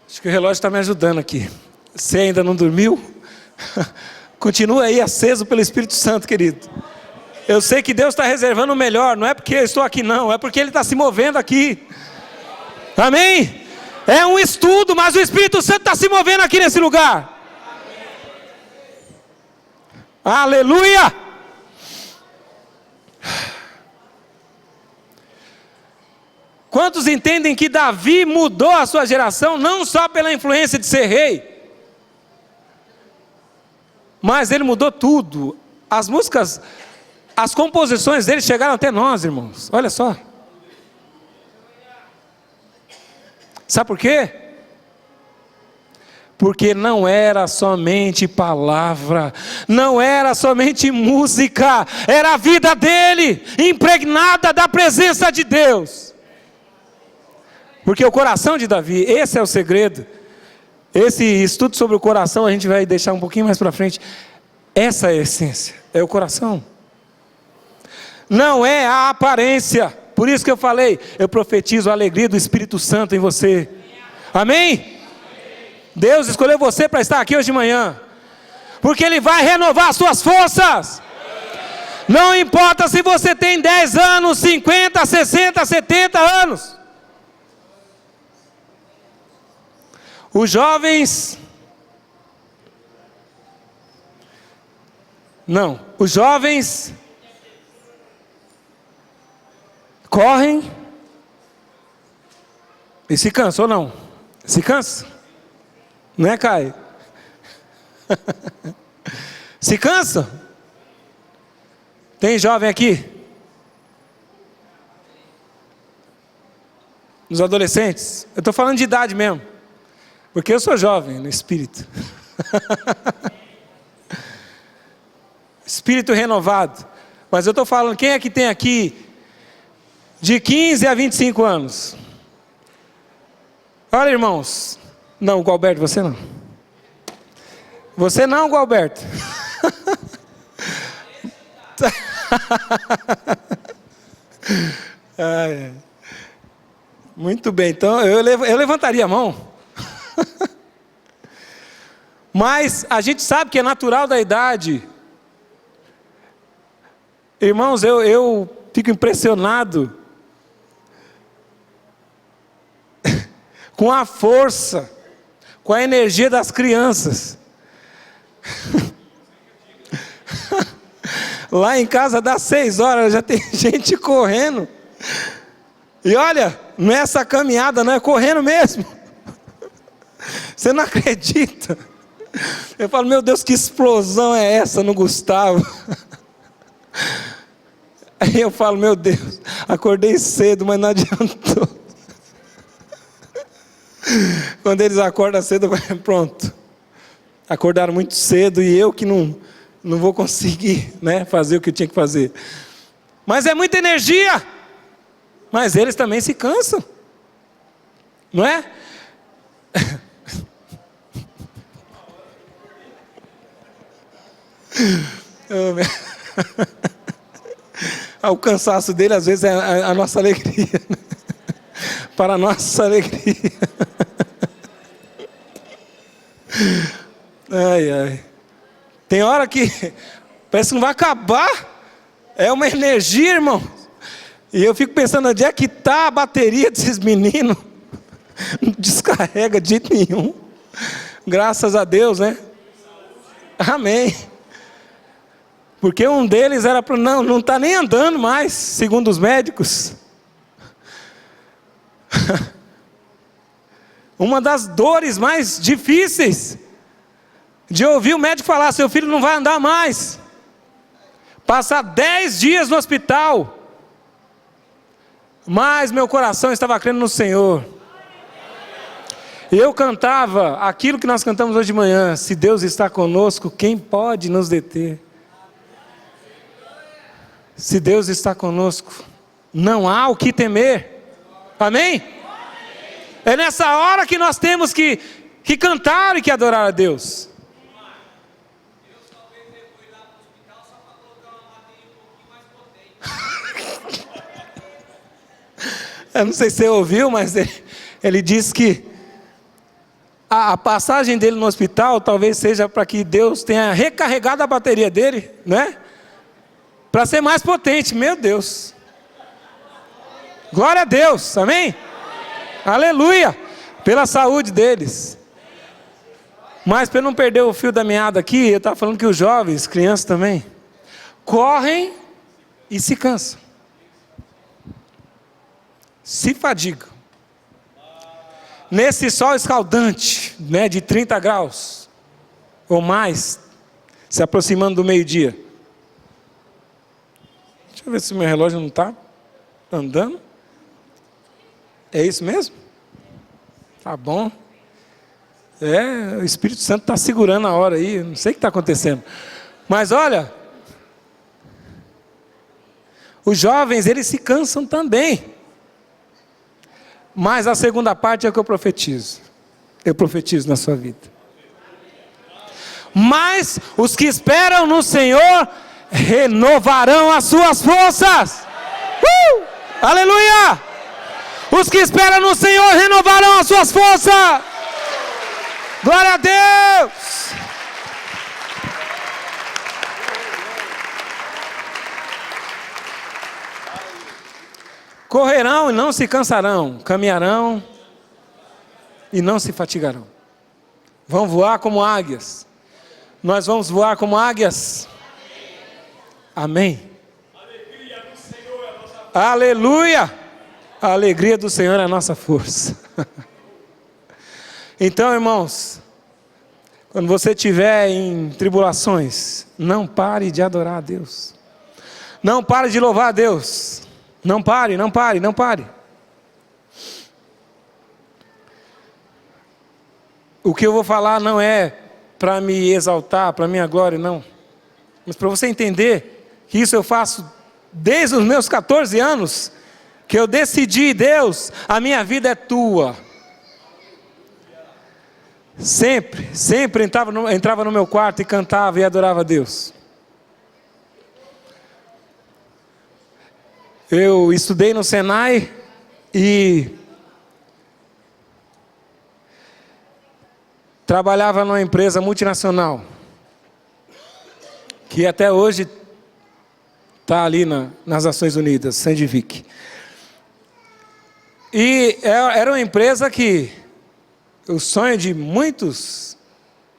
Acho que o relógio está me ajudando aqui. Você ainda não dormiu? Continua aí aceso pelo Espírito Santo, querido. Eu sei que Deus está reservando o melhor. Não é porque eu estou aqui não, é porque Ele está se movendo aqui. Amém? É um estudo, mas o Espírito Santo está se movendo aqui nesse lugar. Aleluia! Quantos entendem que Davi mudou a sua geração, não só pela influência de ser rei, mas ele mudou tudo. As músicas, as composições dele chegaram até nós, irmãos. Olha só. Sabe por quê? Porque não era somente palavra, não era somente música, era a vida dele, impregnada da presença de Deus. Porque o coração de Davi, esse é o segredo. Esse estudo sobre o coração a gente vai deixar um pouquinho mais para frente. Essa é a essência, é o coração. Não é a aparência. Por isso que eu falei, eu profetizo a alegria do Espírito Santo em você. Amém? Deus escolheu você para estar aqui hoje de manhã, porque Ele vai renovar as suas forças. Não importa se você tem 10 anos, 50, 60, 70 anos. Os jovens, correm e se cansam ou não? Se cansa? Não é, Caio? Se cansa? Tem jovem aqui? Os adolescentes? Eu estou falando de idade mesmo. Porque eu sou jovem no espírito. Espírito renovado. Mas eu estou falando, quem é que tem aqui de 15 a 25 anos? Olha, irmãos. Não, Gualberto, você não. Você não, Gualberto. Ai, ai. Muito bem, então eu levantaria a mão. Mas a gente sabe que é natural da idade. Irmãos, eu fico impressionado com a força, com a energia das crianças. Lá em casa dá 6 horas, já tem gente correndo. E olha, não é essa caminhada, não é correndo mesmo. Você não acredita. Eu falo, meu Deus, que explosão é essa no Gustavo? Aí eu falo, meu Deus, acordei cedo, mas não adiantou. Quando eles acordam cedo, pronto. Acordaram muito cedo e eu que não vou conseguir, né, fazer o que eu tinha que fazer. Mas é muita energia. Mas eles também se cansam. Não é? O cansaço dele às vezes é a nossa alegria, né? Para a nossa alegria. Ai, ai. Tem hora que parece que não vai acabar. É uma energia, irmão. E eu fico pensando, onde é que está a bateria desses meninos? Não descarrega de jeito nenhum. Graças a Deus, né? Amém. Porque um deles era para não está nem andando mais, segundo os médicos. Uma das dores mais difíceis de ouvir o médico falar, seu filho não vai andar mais. Passar 10 dias no hospital. Mas meu coração estava crendo no Senhor. E eu cantava aquilo que nós cantamos hoje de manhã. Se Deus está conosco, quem pode nos deter? Se Deus está conosco, não há o que temer. Amém? É nessa hora que nós temos que cantar e que adorar a Deus. Eu não sei se você ouviu, mas ele disse que a passagem dele no hospital talvez seja para que Deus tenha recarregado a bateria dele, né? Para ser mais potente, meu Deus. Glória a Deus, amém? Aleluia, pela saúde deles. Mas para não perder o fio da meada aqui, eu estava falando que os jovens, crianças também, correm e se cansam. Se fadigam. Nesse sol escaldante, né, de 30 graus ou mais, se aproximando do meio-dia. Deixa eu ver se meu relógio não está andando. É isso mesmo? Tá bom. O Espírito Santo está segurando a hora aí, não sei o que está acontecendo. Mas olha, os jovens, eles se cansam também. Mas a segunda parte é o que eu profetizo. Eu profetizo na sua vida. Mas os que esperam no Senhor renovarão as suas forças. Aleluia! Os que esperam no Senhor renovarão as suas forças. Glória a Deus! Correrão e não se cansarão, caminharão e não se fatigarão. Vão voar como águias. Nós vamos voar como águias. Amém. Aleluia! A alegria do Senhor é a nossa força. Então, irmãos, quando você estiver em tribulações, não pare de adorar a Deus. Não pare de louvar a Deus. Não pare, não pare, não pare. O que eu vou falar não é para me exaltar, para minha glória, não. Mas para você entender que isso eu faço desde os meus 14 anos, que eu decidi, Deus, a minha vida é tua. Sempre entrava no meu quarto e cantava e adorava a Deus. Eu estudei no Senai e trabalhava numa empresa multinacional, que até hoje está ali nas Nações Unidas, Sandvik. E era uma empresa que o sonho de muitos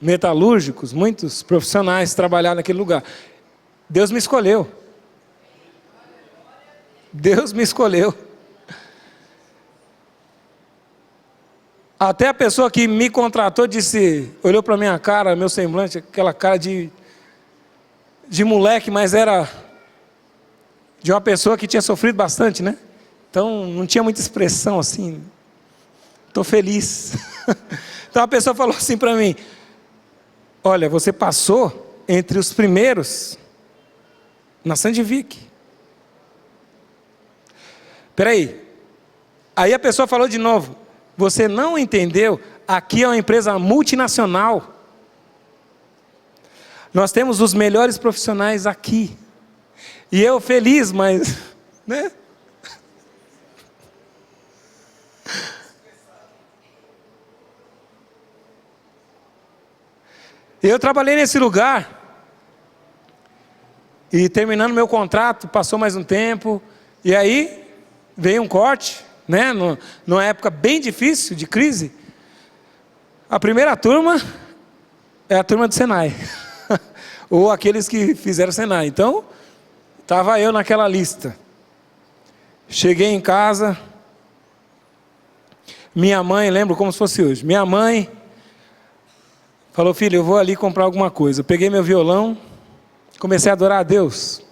metalúrgicos, muitos profissionais trabalhar naquele lugar. Deus me escolheu. Deus me escolheu. Até a pessoa que me contratou disse, olhou para minha cara, meu semblante, aquela cara de moleque, mas era de uma pessoa que tinha sofrido bastante, né? Então não tinha muita expressão assim. Estou feliz. Então a pessoa falou assim para mim: olha, você passou entre os primeiros na Sandvik. Espera aí. Aí a pessoa falou de novo: você não entendeu, aqui é uma empresa multinacional. Nós temos os melhores profissionais aqui. E eu feliz, mas, né? Eu trabalhei nesse lugar, e terminando meu contrato, passou mais um tempo, e aí veio um corte, né? Numa época bem difícil, de crise. A primeira turma é a turma do Senai, ou aqueles que fizeram Senai. Então, estava eu naquela lista. Cheguei em casa, minha mãe, lembro como se fosse hoje, minha mãe falou: filho, eu vou ali comprar alguma coisa. Eu peguei meu violão, comecei a adorar a Deus.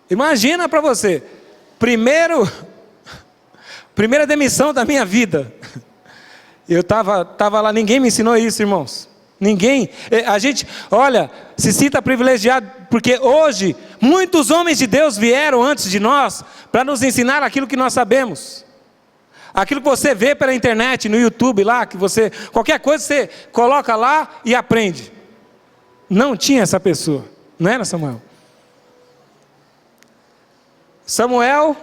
Imagina para você, primeira demissão da minha vida. Eu estava lá, ninguém me ensinou isso, irmãos. Ninguém. A gente, olha, se sinta privilegiado, porque hoje muitos homens de Deus vieram antes de nós para nos ensinar aquilo que nós sabemos. Aquilo que você vê pela internet, no YouTube lá, que você, qualquer coisa você coloca lá e aprende. Não tinha essa pessoa, não era Samuel? Samuel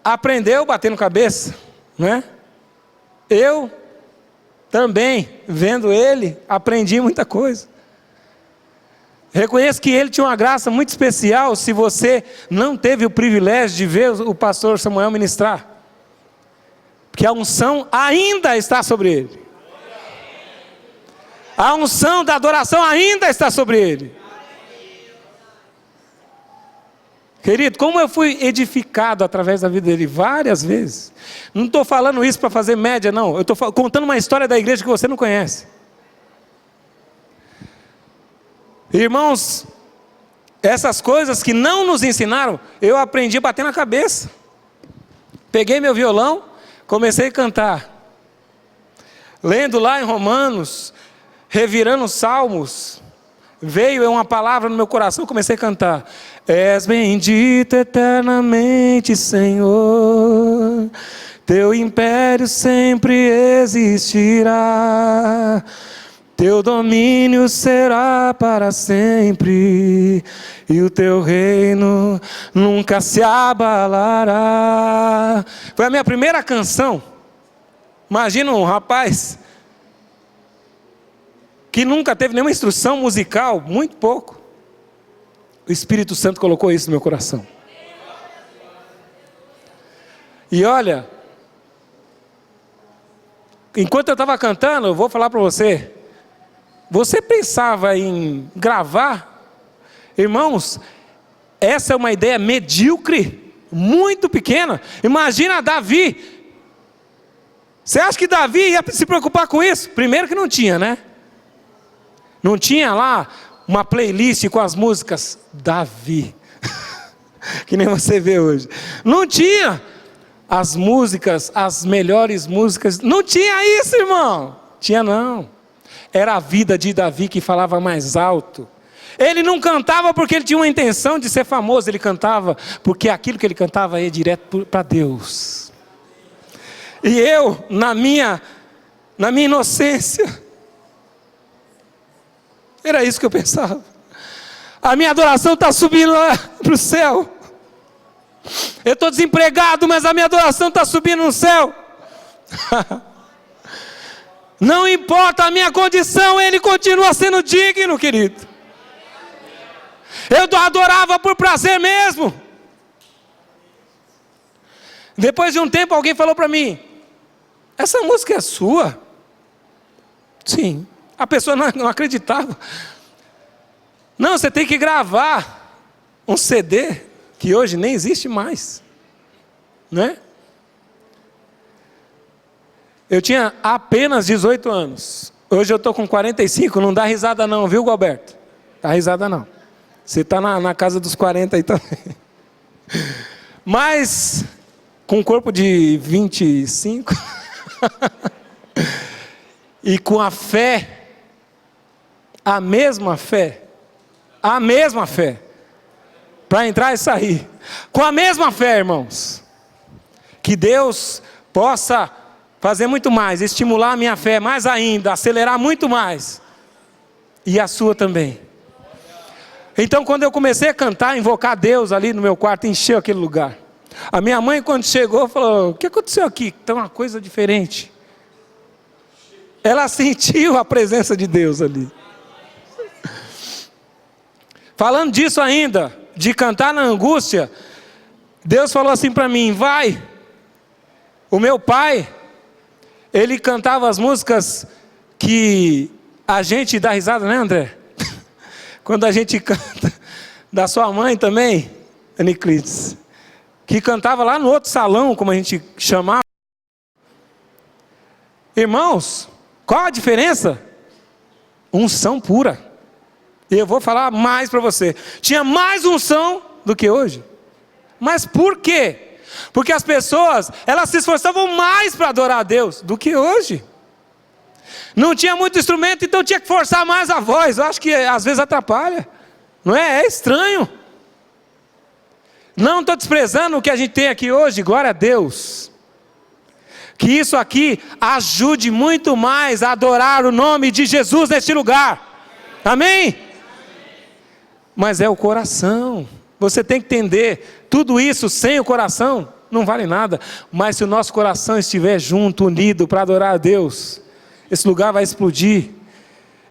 aprendeu batendo cabeça, né? Eu também, vendo ele, aprendi muita coisa. Reconheço que ele tinha uma graça muito especial, se você não teve o privilégio de ver o pastor Samuel ministrar. Que a unção ainda está sobre ele. A unção da adoração ainda está sobre ele. Querido, como eu fui edificado através da vida dele várias vezes. Não estou falando isso para fazer média, não. Eu estou contando uma história da igreja que você não conhece. Irmãos, essas coisas que não nos ensinaram, eu aprendi a bater na cabeça. Peguei meu violão, comecei a cantar, lendo lá em Romanos, revirando os salmos, veio uma palavra no meu coração, comecei a cantar: és bendito eternamente, Senhor, teu império sempre existirá, teu domínio será para sempre, e o teu reino nunca se abalará. Foi a minha primeira canção. Imagina um rapaz que nunca teve nenhuma instrução musical, muito pouco. O Espírito Santo colocou isso no meu coração. E olha, enquanto eu estava cantando, eu vou falar para você, você pensava em gravar? Irmãos, essa é uma ideia medíocre, muito pequena. Imagina Davi. Você acha que Davi ia se preocupar com isso? Primeiro que não tinha, né? Não tinha lá uma playlist com as músicas Davi, que nem você vê hoje. Não tinha as músicas, as melhores músicas. Não tinha isso, irmão. Tinha não. Era a vida de Davi que falava mais alto. Ele não cantava porque ele tinha uma intenção de ser famoso. Ele cantava porque aquilo que ele cantava ia direto para Deus. E eu, na minha inocência, era isso que eu pensava. A minha adoração está subindo lá para o céu. Eu estou desempregado, mas a minha adoração está subindo no céu. Não importa a minha condição, Ele continua sendo digno, querido. Eu adorava por prazer mesmo. Depois de um tempo alguém falou para mim: essa música é sua? Sim. A pessoa não acreditava. Não, você tem que gravar um CD, que hoje nem existe mais, né? Eu tinha apenas 18 anos. Hoje eu estou com 45, não dá risada não, viu, Galberto? Dá risada não. Você está na casa dos 40 aí também. Mas, com um corpo de 25, e com a fé, a mesma fé, para entrar e sair, com a mesma fé, irmãos, que Deus possa fazer muito mais, estimular a minha fé mais ainda, acelerar muito mais, e a sua também. Então, quando eu comecei a cantar, invocar Deus ali no meu quarto, encheu aquele lugar. A minha mãe, quando chegou, falou: o que aconteceu aqui? Está uma coisa diferente. Ela sentiu a presença de Deus ali. Falando disso ainda, de cantar na angústia, Deus falou assim para mim: vai. O meu pai, ele cantava as músicas que a gente dá risada, né, André? Quando a gente canta, da sua mãe também, Aniclides, que cantava lá no outro salão, como a gente chamava. Irmãos, qual a diferença? Unção pura. E eu vou falar mais para você. Tinha mais unção do que hoje. Mas por quê? Porque as pessoas, elas se esforçavam mais para adorar a Deus do que hoje. Não tinha muito instrumento, então tinha que forçar mais a voz. Eu acho que às vezes atrapalha. Não é? É estranho. Não estou desprezando o que a gente tem aqui hoje, glória a Deus. Que isso aqui ajude muito mais a adorar o nome de Jesus neste lugar. Amém? Mas é o coração. Você tem que entender, tudo isso sem o coração não vale nada. Mas se o nosso coração estiver junto, unido para adorar a Deus, esse lugar vai explodir.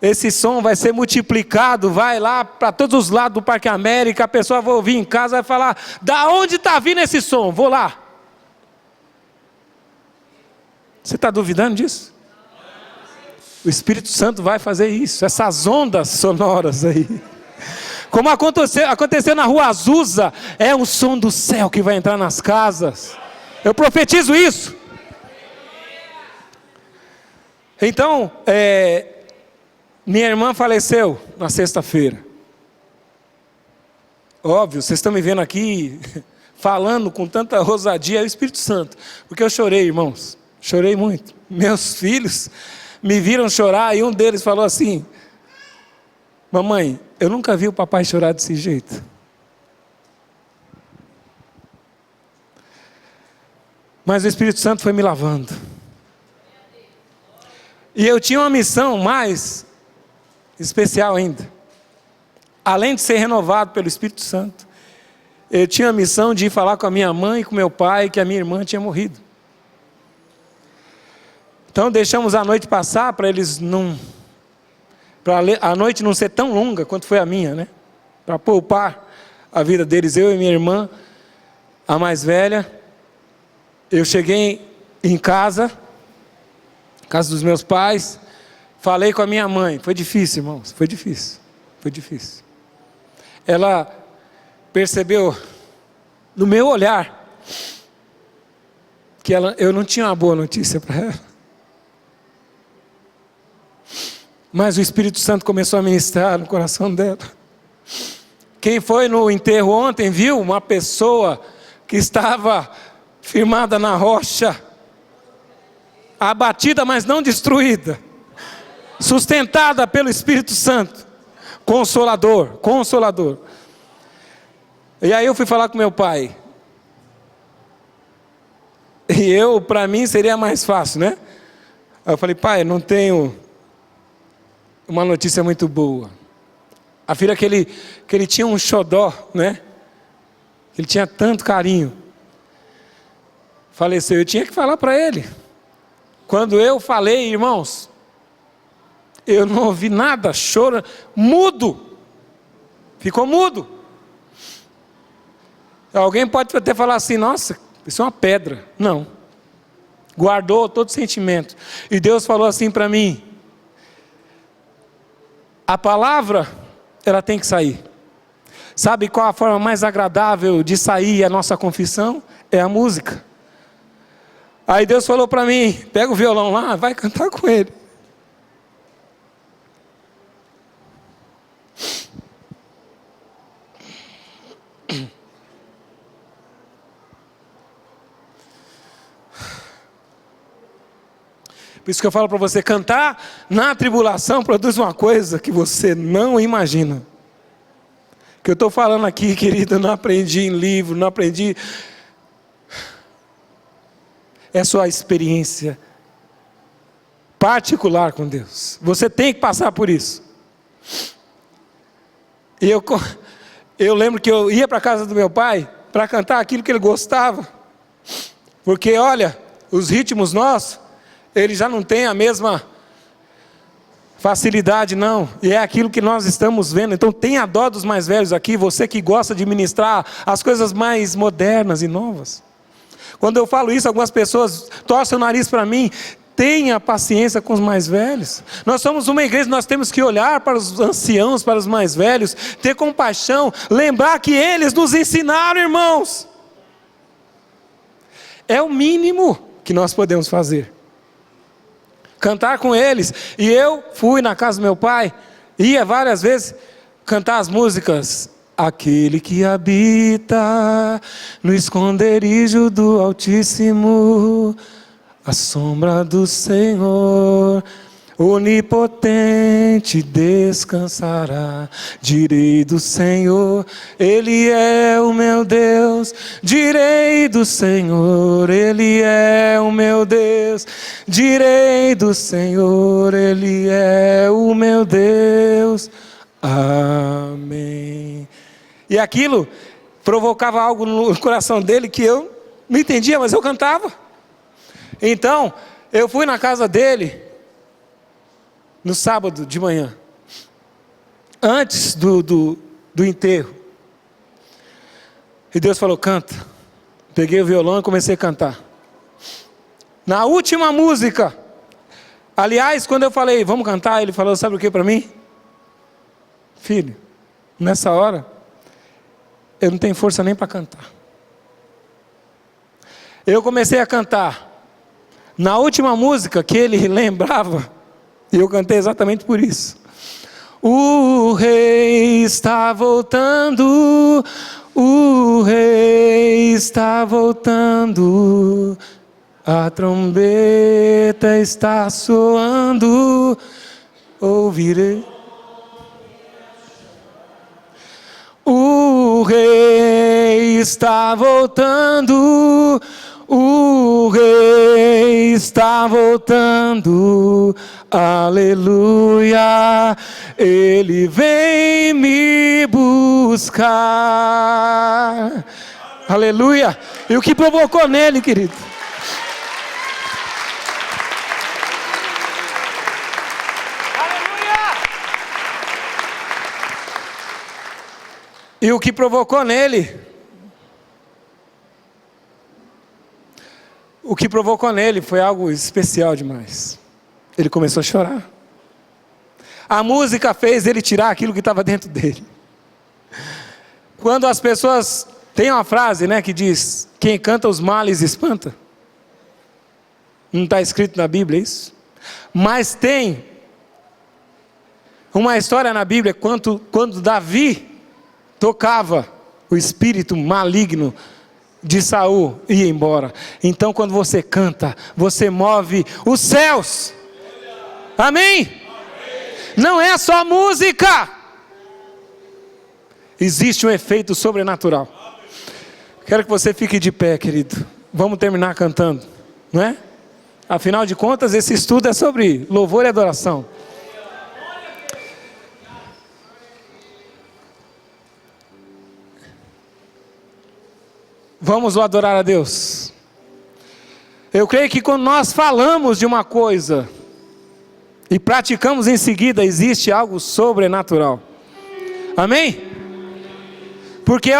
Esse som vai ser multiplicado, vai lá para todos os lados do Parque América, a pessoa vai ouvir em casa, vai falar: da onde está vindo esse som? Vou lá. Você está duvidando disso? O Espírito Santo vai fazer isso, essas ondas sonoras aí. Como aconteceu na Rua Azusa, é um som do céu que vai entrar nas casas. Eu profetizo isso. Então, minha irmã faleceu na sexta-feira. Óbvio, vocês estão me vendo aqui falando com tanta ousadia, é o Espírito Santo. Porque eu chorei, irmãos. Chorei muito. Meus filhos me viram chorar e um deles falou assim: mamãe, eu nunca vi o papai chorar desse jeito. Mas o Espírito Santo foi me lavando. E eu tinha uma missão mais especial ainda. Além de ser renovado pelo Espírito Santo, eu tinha a missão de ir falar com a minha mãe e com meu pai que a minha irmã tinha morrido. Então deixamos a noite passar para eles não... para a noite não ser tão longa quanto foi a minha, né? Para poupar a vida deles, eu e minha irmã, a mais velha. Eu cheguei em casa dos meus pais, falei com a minha mãe. Foi difícil, irmãos, foi difícil. Ela percebeu no meu olhar que eu não tinha uma boa notícia para ela. Mas o Espírito Santo começou a ministrar no coração dela. Quem foi no enterro ontem viu uma pessoa que estava firmada na rocha, abatida, mas não destruída, sustentada pelo Espírito Santo, consolador. E aí eu fui falar com meu pai. E para mim seria mais fácil, né? Aí eu falei: pai, não tenho uma notícia muito boa. A filha que ele tinha um xodó, né? Ele tinha tanto carinho, faleceu. Eu tinha que falar para ele. Quando eu falei, irmãos, Eu não ouvi nada, choro, mudo. Ficou mudo. Alguém pode até falar assim, nossa, isso é uma pedra. Não. Guardou todo sentimento. E Deus falou assim para mim, a palavra, ela tem que sair. Sabe qual a forma mais agradável de sair a nossa confissão? É a música. Aí Deus falou para mim, pega o violão lá, vai cantar com ele. Por isso que eu falo para você, cantar na tribulação produz uma coisa que você não imagina. O que eu estou falando aqui, querido, eu não aprendi em livro, não aprendi. É sua experiência particular com Deus. Você tem que passar por isso. E eu lembro que eu ia para a casa do meu pai para cantar aquilo que ele gostava. Porque olha, os ritmos nossos, ele já não tem a mesma facilidade não, e é aquilo que nós estamos vendo. Então tenha dó dos mais velhos aqui, você que gosta de ministrar as coisas mais modernas e novas. Quando eu falo isso, algumas pessoas torcem o nariz para mim. Tenha paciência com os mais velhos. Nós somos uma igreja, nós temos que olhar para os anciãos, para os mais velhos, ter compaixão, lembrar que eles nos ensinaram, irmãos. É o mínimo que nós podemos fazer. Cantar com eles. E eu fui na casa do meu pai, ia várias vezes cantar as músicas. Aquele que habita no esconderijo do Altíssimo, a sombra do Senhor onipotente descansará. Direi do Senhor, Ele é o meu Deus. Direi do Senhor, Ele é o meu Deus. Direi do Senhor, Ele é o meu Deus. Amém. E aquilo provocava algo no coração dele que eu não entendia, mas eu cantava. Então, eu fui na casa dele no sábado de manhã, antes do enterro. E Deus falou, canta. Peguei o violão e comecei a cantar. Na última música, aliás, quando eu falei, vamos cantar, ele falou, sabe o que para mim? Filho, nessa hora, eu não tenho força nem para cantar. Eu comecei a cantar. Na última música que ele lembrava, e eu cantei exatamente por isso. O rei está voltando, o rei está voltando, a trombeta está soando, ouvirei. O rei está voltando, o rei está voltando, aleluia, ele vem me buscar, aleluia. E o que provocou nele, querido? E o que provocou nele? O que provocou nele foi algo especial demais. Ele começou a chorar. A música fez ele tirar aquilo que estava dentro dele. Quando as pessoas... Tem uma frase, né, que diz, quem canta os males espanta. Não está escrito na Bíblia isso? Mas tem uma história na Bíblia, quando Davi tocava, o espírito maligno de Saul ia embora. Então quando você canta, você move os céus. Amém? Amém. Não é só música. Existe um efeito sobrenatural. Quero que você fique de pé, querido. Vamos terminar cantando, não é? Afinal de contas, esse estudo é sobre louvor e adoração. Vamos adorar a Deus. Eu creio que quando nós falamos de uma coisa, e praticamos em seguida, existe algo sobrenatural. Amém? Porque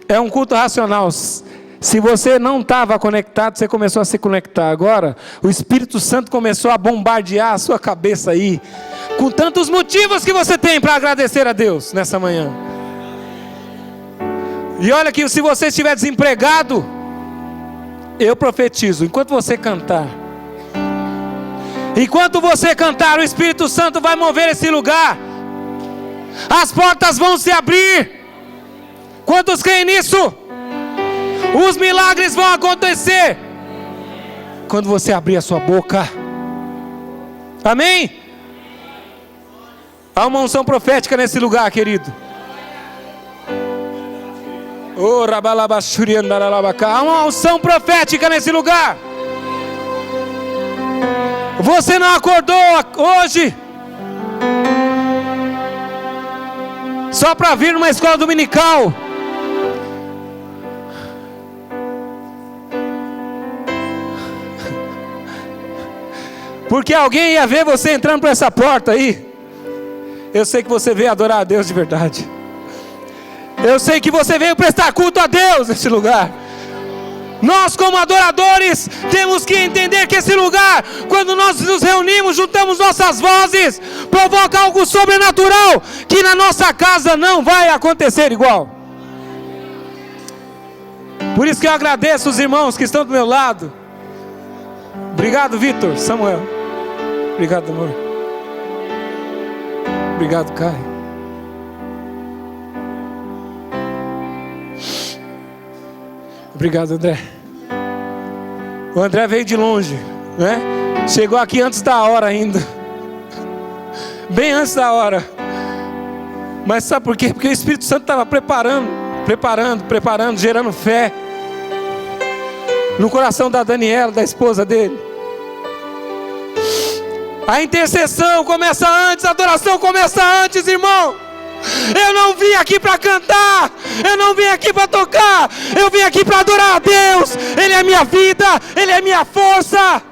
é um culto racional. Se você não estava conectado, você começou a se conectar agora. O Espírito Santo começou a bombardear a sua cabeça aí, com tantos motivos que você tem para agradecer a Deus nessa manhã. E olha que se você estiver desempregado, eu profetizo, enquanto você cantar, o Espírito Santo vai mover esse lugar. As portas vão se abrir. Quantos creem nisso? Os milagres vão acontecer quando você abrir a sua boca. Amém? Há uma unção profética nesse lugar, querido. Há uma unção profética nesse lugar. Você não acordou hoje só para vir numa escola dominical. Porque alguém ia ver você entrando por essa porta aí. Eu sei que você veio adorar a Deus de verdade. Eu sei que você veio prestar culto a Deus nesse lugar. Nós, como adoradores, temos que entender que esse lugar, quando nós nos reunimos, juntamos nossas vozes, provoca algo sobrenatural, que na nossa casa não vai acontecer igual. Por isso que eu agradeço os irmãos que estão do meu lado. Obrigado, Vitor, Samuel. Obrigado, amor. Obrigado, Caio. Obrigado, André. O André veio de longe, né? Chegou aqui antes da hora ainda. Bem antes da hora. Mas sabe por quê? Porque o Espírito Santo estava preparando, gerando fé no coração da Daniela, da esposa dele. A intercessão começa antes, a adoração começa antes, irmão. Eu não vim aqui para cantar, eu não vim aqui para tocar, eu vim aqui para adorar a Deus. Ele é minha vida, Ele é minha força.